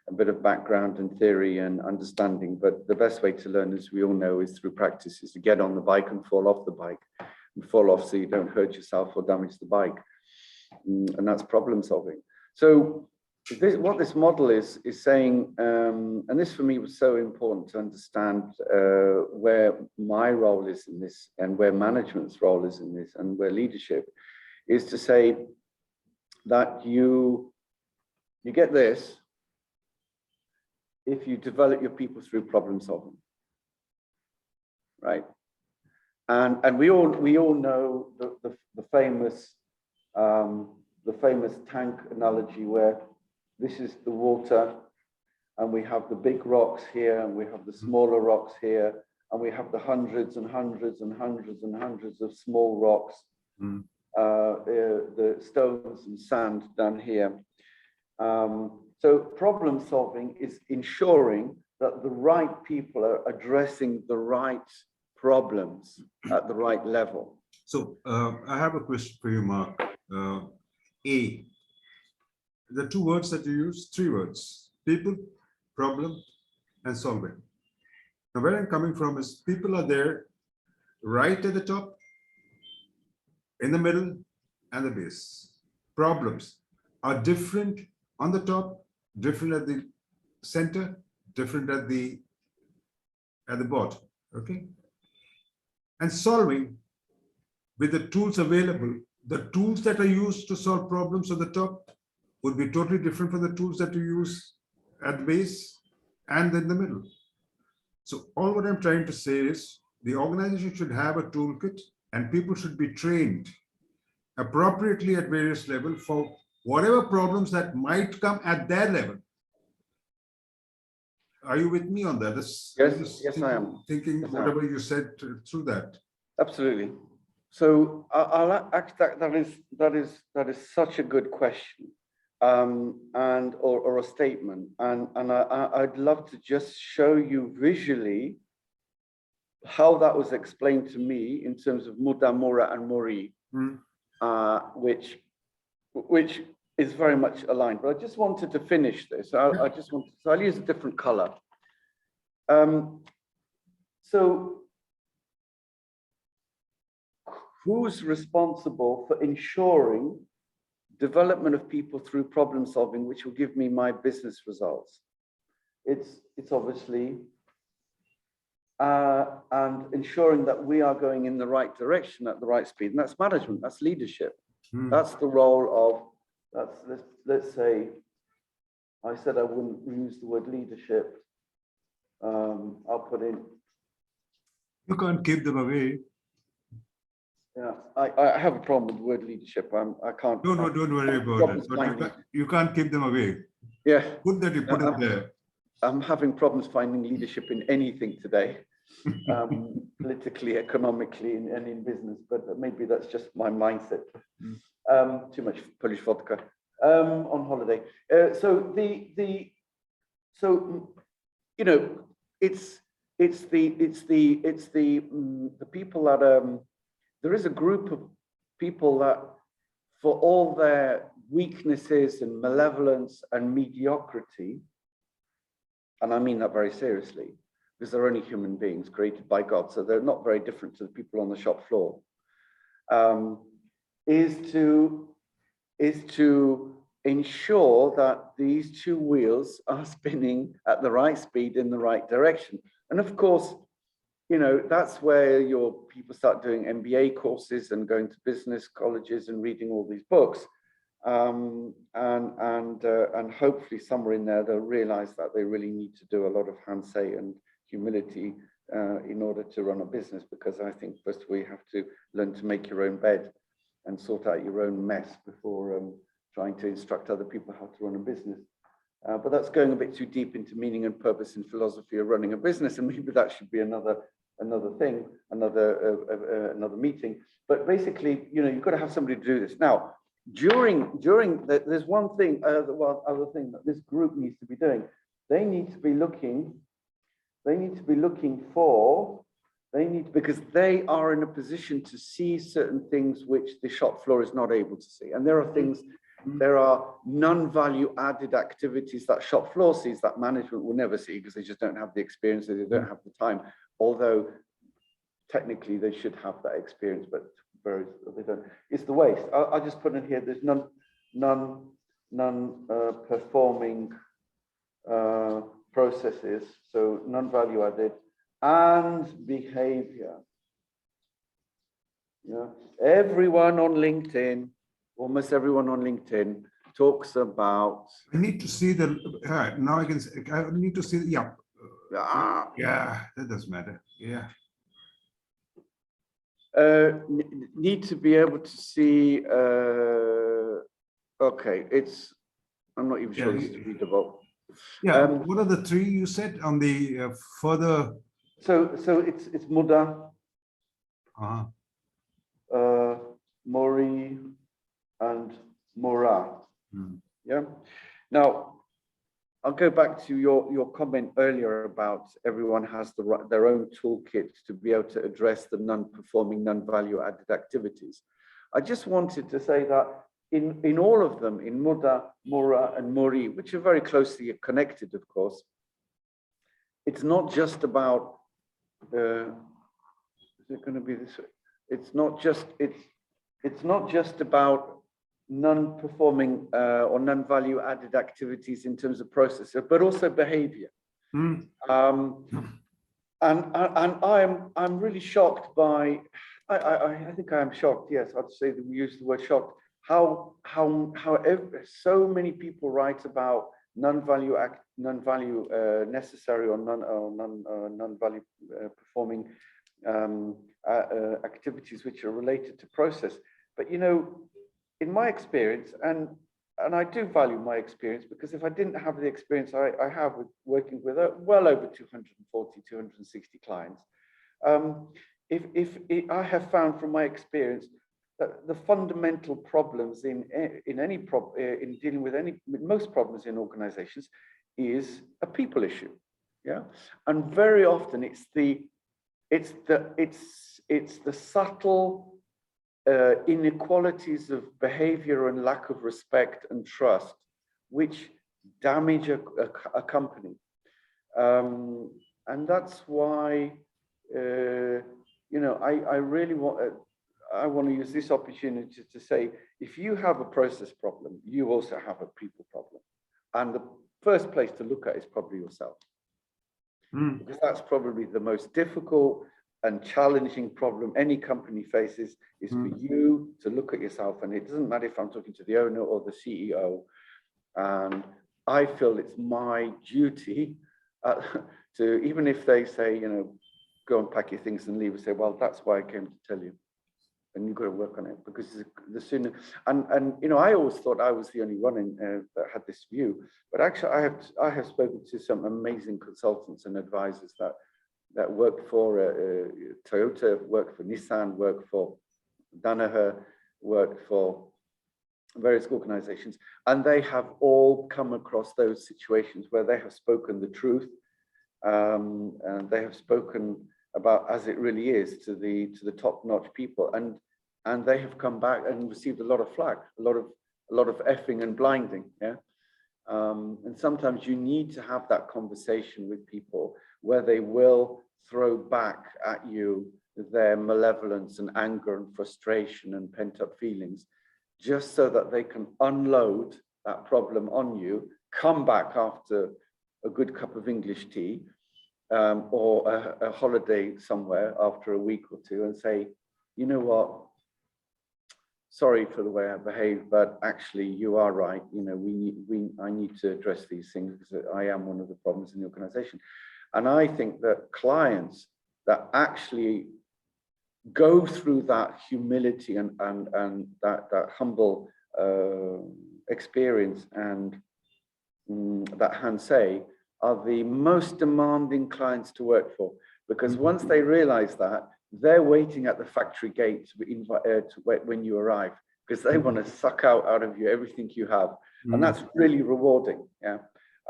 [SPEAKER 2] a bit of background and theory and understanding. But the best way to learn, as we all know, is through practice, is to get on the bike and fall off the bike, and fall off so you don't hurt yourself or damage the bike. And that's problem solving. So what this model is saying, and this for me was so important to understand where my role is in this and where management's role is in this and where leadership is to say that you get this if you develop your people through problem solving, right? And we all know the famous tank analogy where this is the water and we have the big rocks here and we have the smaller rocks here and we have the hundreds and hundreds and hundreds and hundreds of small rocks, the stones and sand down here. So problem solving is ensuring that the right people are addressing the right problems at the right level.
[SPEAKER 1] So I have a question for you, Mark. The two words that you use, three words: people, problem, and solving. Now, where I'm coming from is people are there right at the top, in the middle, and the base. Problems are different on the top, different at the center, different at the bottom. Okay. And solving with the tools available, the tools that are used to solve problems at the top would be totally different from the tools that you use at the base and in the middle. So all what I'm trying to say is the organization should have a toolkit and people should be trained appropriately at various levels for whatever problems that might come at their level. Are you with me on that?
[SPEAKER 2] Yes, I am.
[SPEAKER 1] Thinking
[SPEAKER 2] yes,
[SPEAKER 1] whatever you said through that.
[SPEAKER 2] Absolutely. So that is such a good question, or a statement, and I'd love to just show you visually how that was explained to me in terms of Mudamura and Muri, which is very much aligned. But I just wanted to finish this. So I'll use a different color. So who's responsible for ensuring development of people through problem solving, which will give me my business results? It's obviously, and ensuring that we are going in the right direction at the right speed. And that's management, that's leadership. That's the role of, let's say, I said I wouldn't use the word leadership. I'll put in.
[SPEAKER 1] You can't keep them away.
[SPEAKER 2] Yeah, I have a problem with the word leadership. I can't.
[SPEAKER 1] No, don't worry about it. But you can't keep them away.
[SPEAKER 2] Yeah.
[SPEAKER 1] Good that you put it there.
[SPEAKER 2] I'm having problems finding leadership in anything today, politically, economically, and in business. But maybe that's just my mindset. Too much Polish vodka on holiday. So you know, it's the people that there is a group of people that, for all their weaknesses and malevolence and mediocrity, and I mean that very seriously, because they're only human beings created by God, so they're not very different to the people on the shop floor, is to ensure that these two wheels are spinning at the right speed in the right direction. And of course, you know, that's where your people start doing MBA courses and going to business colleges and reading all these books. And hopefully somewhere in there, they'll realize that they really need to do a lot of handshake and humility in order to run a business, because I think first we have to learn to make your own bed and sort out your own mess before trying to instruct other people how to run a business. But that's going a bit too deep into meaning and purpose and philosophy of running a business, and maybe that should be another thing, another meeting. But basically, you know, you've got to have somebody to do this. Now, there's one thing, other thing that this group needs to be doing. They need to be looking for, because they are in a position to see certain things which the shop floor is not able to see. And there are things, there are non-value added activities that shop floor sees that management will never see, because they just don't have the experience, they don't have the time, although technically they should have that experience, but they don't. It's the waste. I'll just put in here, there's non-performing processes, so non-value added, and behavior. Yeah, everyone on LinkedIn, almost everyone on LinkedIn talks about.
[SPEAKER 1] I need to see the, now I can, I need to see, yeah. Yeah, that doesn't matter, yeah.
[SPEAKER 2] Need to be able to see, okay, I'm not even sure this is readable.
[SPEAKER 1] Yeah, what are the three you said on the further?
[SPEAKER 2] So it's Muda, Mori, and Mora. Yeah. Now, I'll go back to your comment earlier about everyone has their own toolkit to be able to address the non-performing, non-value added activities. I just wanted to say that in all of them, in Muda, Mora, and Mori, which are very closely connected, of course, it's not just about, is it going to be this way? It's not just about non-performing or non-value added activities in terms of process, but also behavior. And I'm really shocked by, I think I am shocked, yes, I'd say that we use the word shocked, how so many people write about non-value necessary or non-value performing activities which are related to process. But you know, in my experience, and I do value my experience, because if I didn't have the experience I have with working with well over 240, 260 clients, if I have found from my experience that the fundamental problems in dealing with most problems in organizations is a people issue. Yeah, and very often it's the subtle inequalities of behavior and lack of respect and trust which damage a company, and that's why you know, I really want to use this opportunity to say, if you have a process problem, you also have a people problem, and the first place to look at is probably yourself, because that's probably the most difficult and challenging problem any company faces, is for you to look at yourself. And it doesn't matter if I'm talking to the owner or the CEO, and I feel it's my duty to, even if they say, you know, go and pack your things and leave, and say, well, that's why I came to tell you, and you've got to work on it, because the sooner, and you know, I always thought I was the only one that had this view, but actually I have spoken to some amazing consultants and advisors that work for Toyota, work for Nissan, work for Danaher, work for various organizations, and they have all come across those situations where they have spoken the truth, and they have spoken about as it really is to the top-notch people, and they have come back and received a lot of flack, a lot of effing and blinding. Yeah. And sometimes you need to have that conversation with people where they will throw back at you their malevolence and anger and frustration and pent-up feelings, just so that they can unload that problem on you, come back after a good cup of English tea, or a holiday somewhere after a week or two, and say, you know what, sorry for the way I behaved, but actually you are right. You know, I need to address these things because I am one of the problems in the organization. And I think that clients that actually go through that humility and that humble experience and that handshake are the most demanding clients to work for, because once they realize that, they're waiting at the factory gate when you arrive, because they want to suck out of you everything you have. And that's really rewarding. Yeah.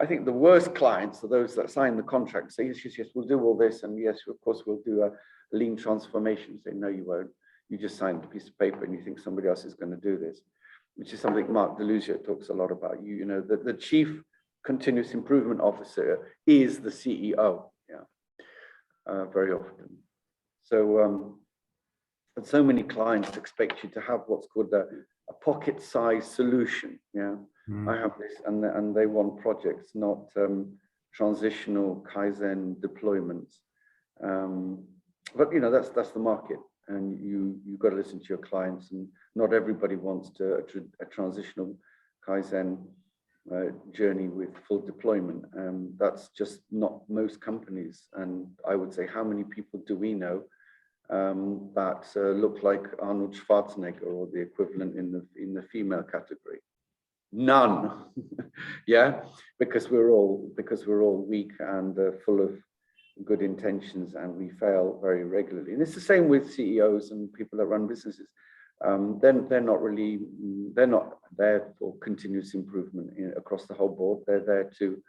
[SPEAKER 2] I think the worst clients are those that sign the contract, say, yes, we'll do all this. And yes, of course, we'll do a lean transformation. Say, no, you won't. You just signed a piece of paper and you think somebody else is going to do this, which is something Mark Deluzio talks a lot about. You know, the chief continuous improvement officer is the CEO. Yeah, very often. So and so many clients expect you to have what's called a pocket-sized solution. Yeah, I have this, and they want projects, not transitional Kaizen deployments. But you know, that's the market, and you've got to listen to your clients, and not everybody wants a transitional Kaizen journey with full deployment. That's just not most companies. And I would say, how many people do we know that look like Arnold Schwarzenegger or the equivalent in the female category? None. Yeah, because we're all weak and full of good intentions, and we fail very regularly. And it's the same with CEOs and people that run businesses. They're not there for continuous improvement across the whole board. They're there to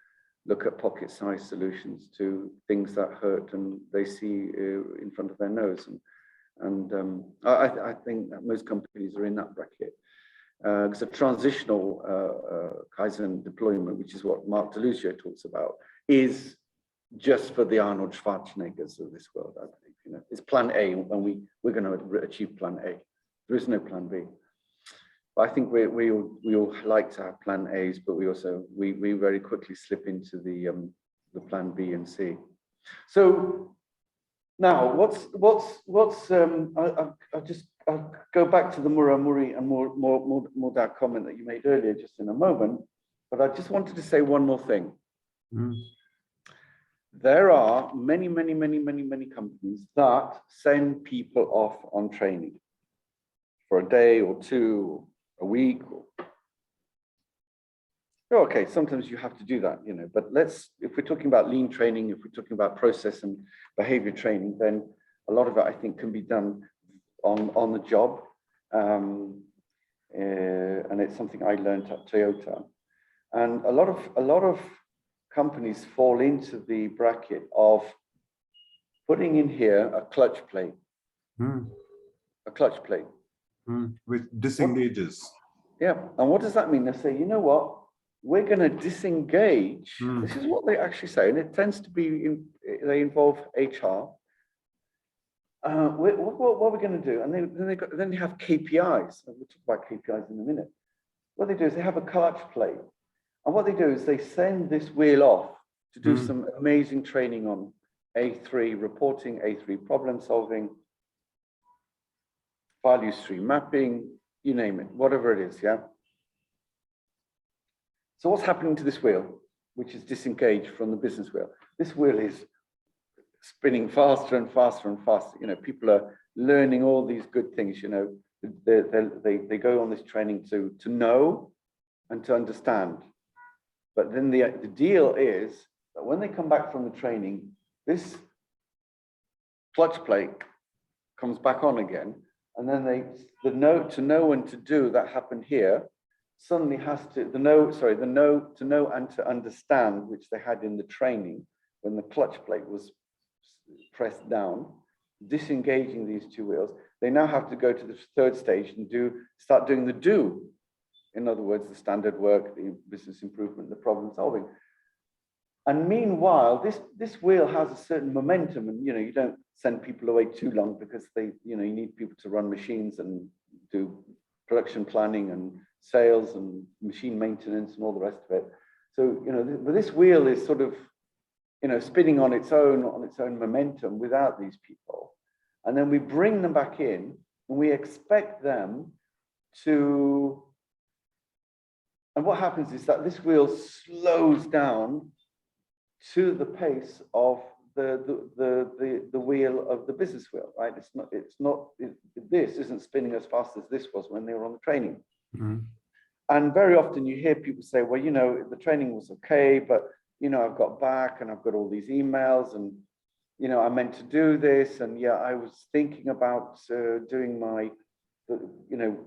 [SPEAKER 2] look at pocket-sized solutions to things that hurt and they see in front of their nose. And I think that most companies are in that bracket. Because a transitional Kaizen deployment, which is what Mark DeLucio talks about, is just for the Arnold Schwarzeneggers of this world. I think, you know, it's plan A, and we're going to achieve plan A. There is no plan B. But I think we all like to have plan A's, but we very quickly slip into the plan B and C. So now, I'll go back to the Muramuri and Mordad comment that you made earlier, just in a moment. But I just wanted to say one more thing. There are many companies that send people off on training for a day or two, a week. Okay, sometimes you have to do that, you know, but if we're talking about lean training, if we're talking about process and behavior training, then a lot of it, I think, can be done on the job. And it's something I learned at Toyota. And a lot of companies fall into the bracket of putting in here a clutch plate. A clutch plate.
[SPEAKER 1] Which disengages.
[SPEAKER 2] Yeah, and what does that mean? They say, you know what? We're going to disengage. This is what they actually say, and it tends to be, they involve HR. What we're going to do, and then they have KPIs. We'll talk about KPIs in a minute. What they do is they have a clutch plate, and what they do is they send this wheel off to do some amazing training on A3 reporting, A3 problem solving, value stream mapping, you name it, whatever it is, yeah? So what's happening to this wheel, which is disengaged from the business wheel? This wheel is spinning faster and faster and faster. You know, people are learning all these good things, you know. They go on this training to know and to understand. But then the deal is that when they come back from the training, this clutch plate comes back on again. And then the know and to do that happened here suddenly has to, the know and to understand, which they had in the training when the clutch plate was pressed down, disengaging these two wheels. They now have to go to the third stage and start doing the do. In other words, the standard work, the business improvement, the problem solving. And meanwhile, this wheel has a certain momentum, and you know, you don't send people away too long because you need people to run machines and do production planning and sales and machine maintenance and all the rest of it. So, you know, but this wheel is sort of, you know, spinning on its own momentum without these people. And then we bring them back in and we expect them to, and what happens is that this wheel slows down to the pace of the wheel of the business wheel, right? This isn't spinning as fast as this was when they were on the training. And very often you hear people say, well, you know, the training was okay, but you know, I've got back and I've got all these emails and, you know, I meant to do this. And yeah, I was thinking about doing you know,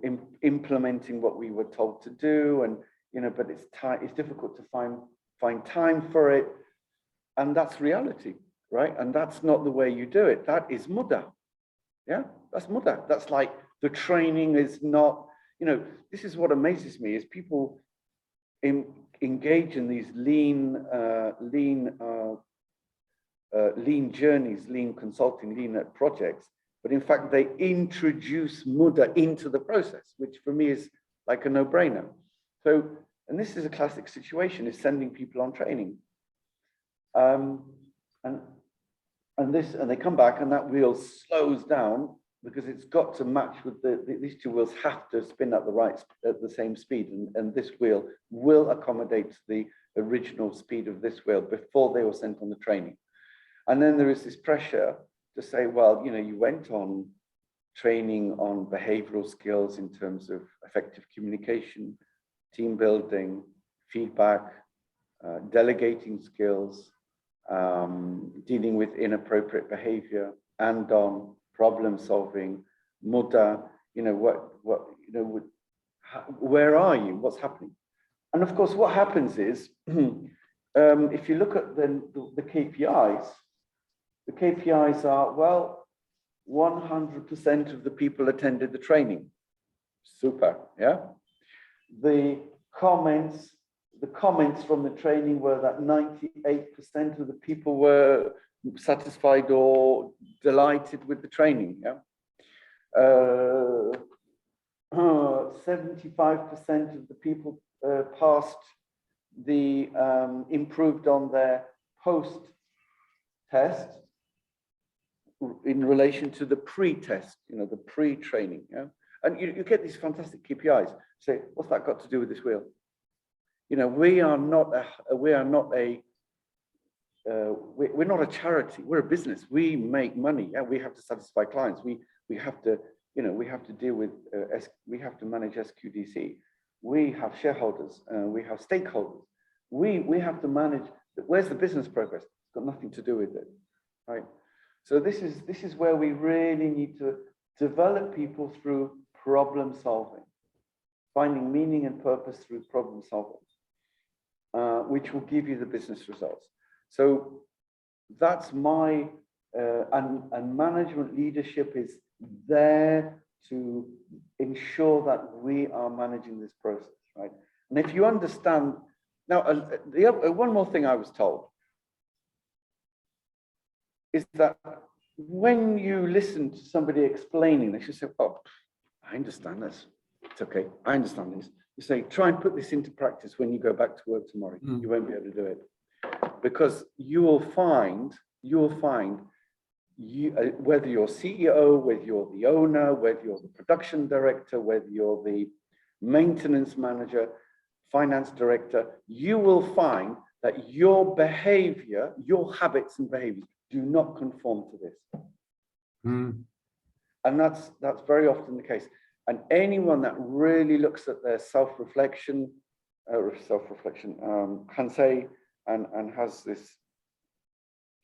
[SPEAKER 2] implementing what we were told to do. And, you know, but it's difficult to find time for it. And that's reality, right? And that's not the way you do it. That is muda. Yeah, that's muda. That's like the training is not, you know, this is what amazes me is people engage in these lean journeys, lean consulting, lean projects, but in fact, they introduce mudda into the process, which for me is like a no-brainer. So, and this is a classic situation, is sending people on training. And they come back and that wheel slows down because it's got to match with these two wheels have to spin at the same speed, and this wheel will accommodate the original speed of this wheel before they were sent on the training. And then there is this pressure to say, well, you know, you went on training on behavioral skills in terms of effective communication, team building, feedback, delegating skills, dealing with inappropriate behavior, and on problem solving, mudda, you know, where are you? What's happening? And of course, what happens is, if you look at the KPIs, the KPIs are, well, 100% of the people attended the training. Super, yeah? The comments from the training were that 98% of the people were satisfied or delighted with the training, yeah? 75% of the people passed improved on their post-test in relation to the pre-test, you know, the pre-training, yeah? And you get these fantastic KPIs. Say, what's that got to do with this wheel? You know, we're not a charity. We're a business. We make money. Yeah, we have to satisfy clients. We have to, you know, we have to deal with. We have to manage SQDC. We have shareholders. We have stakeholders. We have to manage. Where's the business progress? It's got nothing to do with it, right? So this is where we really need to develop people through problem solving, finding meaning and purpose through problem solving, which will give you the business results. So that's my, and management leadership is there to ensure that we are managing this process, right? And if you understand, now, one more thing I was told is that when you listen to somebody explaining this, you say, oh, I understand this. It's okay, I understand this. You say, try and put this into practice when you go back to work tomorrow. You won't be able to do it. Because you will find, whether you're CEO, whether you're the owner, whether you're the production director, whether you're the maintenance manager, finance director, you will find that your behavior, your habits and behaviors do not conform to this. And that's very often the case. And anyone that really looks at their self-reflection, Hansei, and has this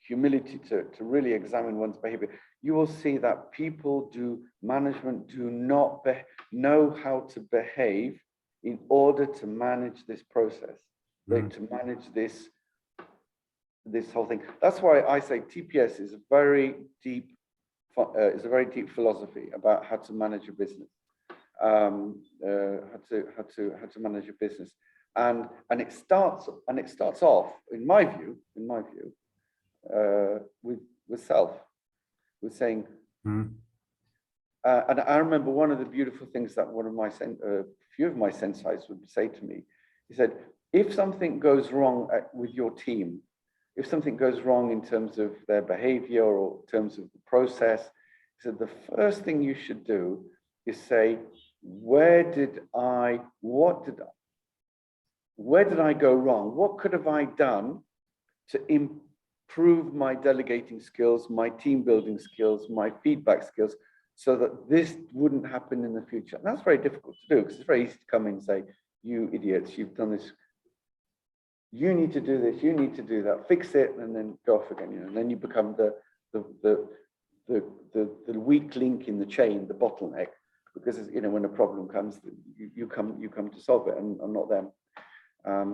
[SPEAKER 2] humility to really examine one's behavior, you will see that management do not know how to behave in order to manage this process, to manage this whole thing. That's why I say TPS is a very deep philosophy about how to manage a business, how to manage a business, and it starts off, in my view, with self, with saying. And I remember one of the beautiful things that few of my senseis would say to me. He said, if something goes wrong with your team, if something goes wrong in terms of their behavior or in terms of the process, he said, the first thing you should do is say, where did I go wrong? What could have I done to improve my delegating skills, my team building skills, my feedback skills, so that this wouldn't happen in the future? And that's very difficult to do, because it's very easy to come in and say, you idiots, you've done this. You need to do this, you need to do that, fix it, and then go off again. You know, and then you become the weak link in the chain, the bottleneck, because, you know, when a problem comes, you come to solve it, and not them.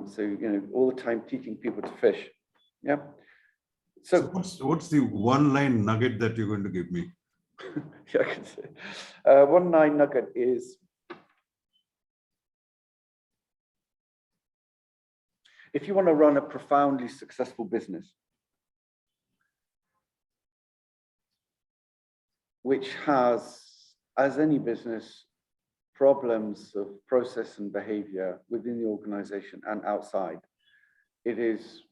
[SPEAKER 2] So, you know, all the time teaching people to fish. Yeah. So
[SPEAKER 1] what's the one-line nugget that you're going to give me?
[SPEAKER 2] Yeah, I can say. One-line nugget is, if you want to run a profoundly successful business, which has, as any business, problems of process and behavior within the organization and outside, it is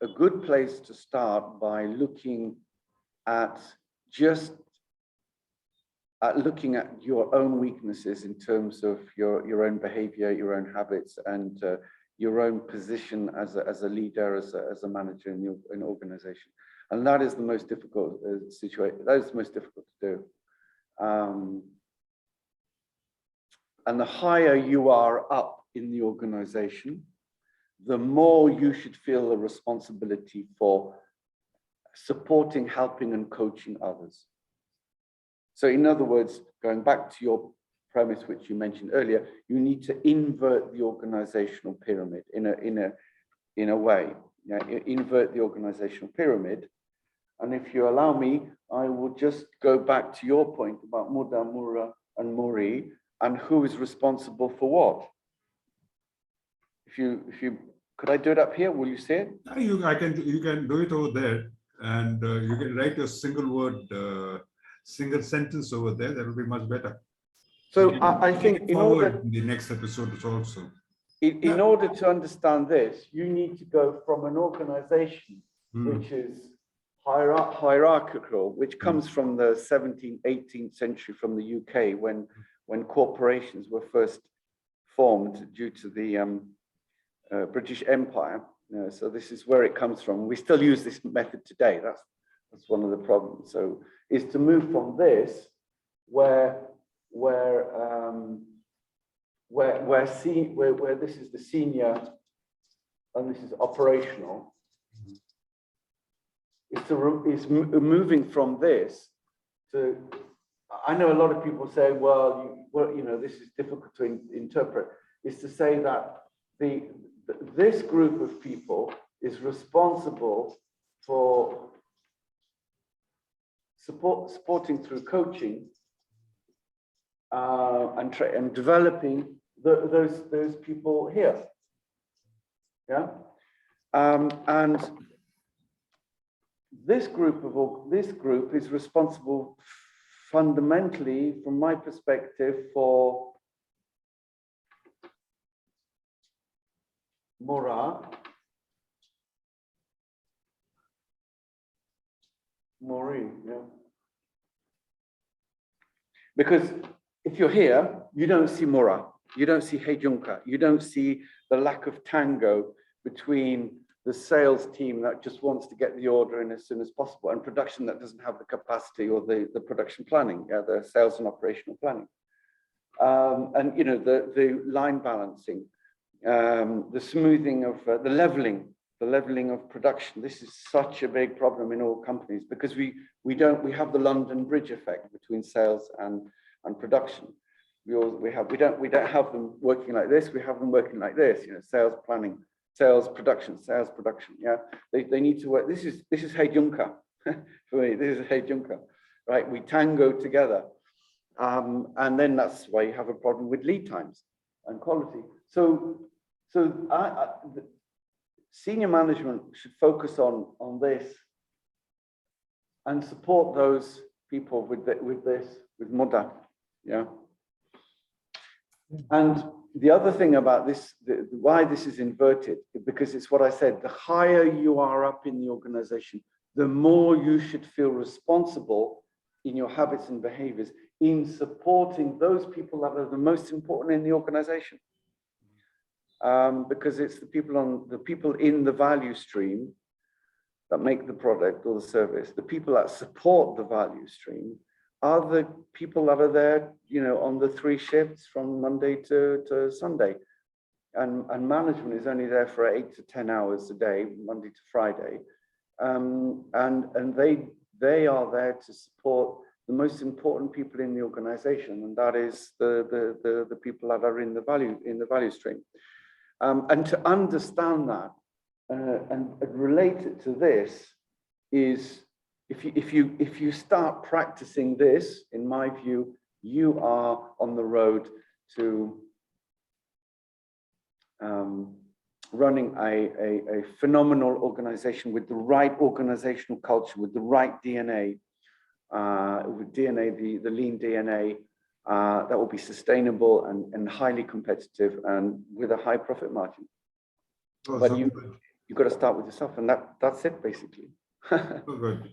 [SPEAKER 2] a good place to start by looking at looking at your own weaknesses in terms of your own behavior, your own habits, and your own position as a leader, as a manager in an organization. And that is the most difficult situation. That is the most difficult to do. And the higher you are up in the organization, the more you should feel the responsibility for supporting, helping, and coaching others. So in other words, going back to your premise, which you mentioned earlier, you need to invert the organizational pyramid in a way. Yeah, invert the organizational pyramid. And if you allow me, I will just go back to your point about Muda, Mura, and Muri, and who is responsible for what. If you could I do it up here? Will you see it?
[SPEAKER 1] You can do it over there, and you can write a single word, single sentence over there. That will be much better.
[SPEAKER 2] So I think in order
[SPEAKER 1] in the next episode also.
[SPEAKER 2] In order to understand this, you need to go from an organization which is hierarchical, which comes from the 17th, 18th century from the UK, when corporations were first formed due to the British Empire. So this is where it comes from. We still use this method today. That's one of the problems. So is to move from this, where this is the senior and this is operational, is moving from this to. I know a lot of people say, well, this is difficult to interpret. Is to say that this group of people is responsible for supporting through coaching and developing those people here. Yeah, and this group is responsible fundamentally, from my perspective, for Mura, Mori, yeah. Because if you're here, you don't see Mura, you don't see Hejunka, you don't see the lack of tango between the sales team that just wants to get the order in as soon as possible and production that doesn't have the capacity or the production planning, the sales and operational planning. And the line balancing, the smoothing of the leveling of production. This is such a big problem in all companies because we have the London Bridge effect between sales and production. We don't have them working like this. We have them working like this. Sales planning, sales production. Yeah, they need to work. This is Hejunka for me. This is Hejunka, right? We tango together, and then that's why you have a problem with lead times and quality. So senior management should focus on this and support those people with Muda, yeah. And the other thing about this, why this is inverted, because it's what I said, the higher you are up in the organization, the more you should feel responsible in your habits and behaviors in supporting those people that are the most important in the organization. Because it's the people in the value stream that make the product or the service, the people that support the value stream are the people that are there, on the 3 shifts from Monday to Sunday. And management is only there for 8 to 10 hours a day, Monday to Friday. And they are there to support the most important people in the organization, and that is the people that are in the value stream. And to understand that and relate it to this is, if you start practicing this, in my view, you are on the road to running a phenomenal organization with the right organizational culture, with the right DNA, the lean DNA, that will be sustainable and highly competitive and with a high profit margin.
[SPEAKER 1] Oh,
[SPEAKER 2] But
[SPEAKER 1] so
[SPEAKER 2] you've got to start with yourself, and that's it basically.
[SPEAKER 1] so good.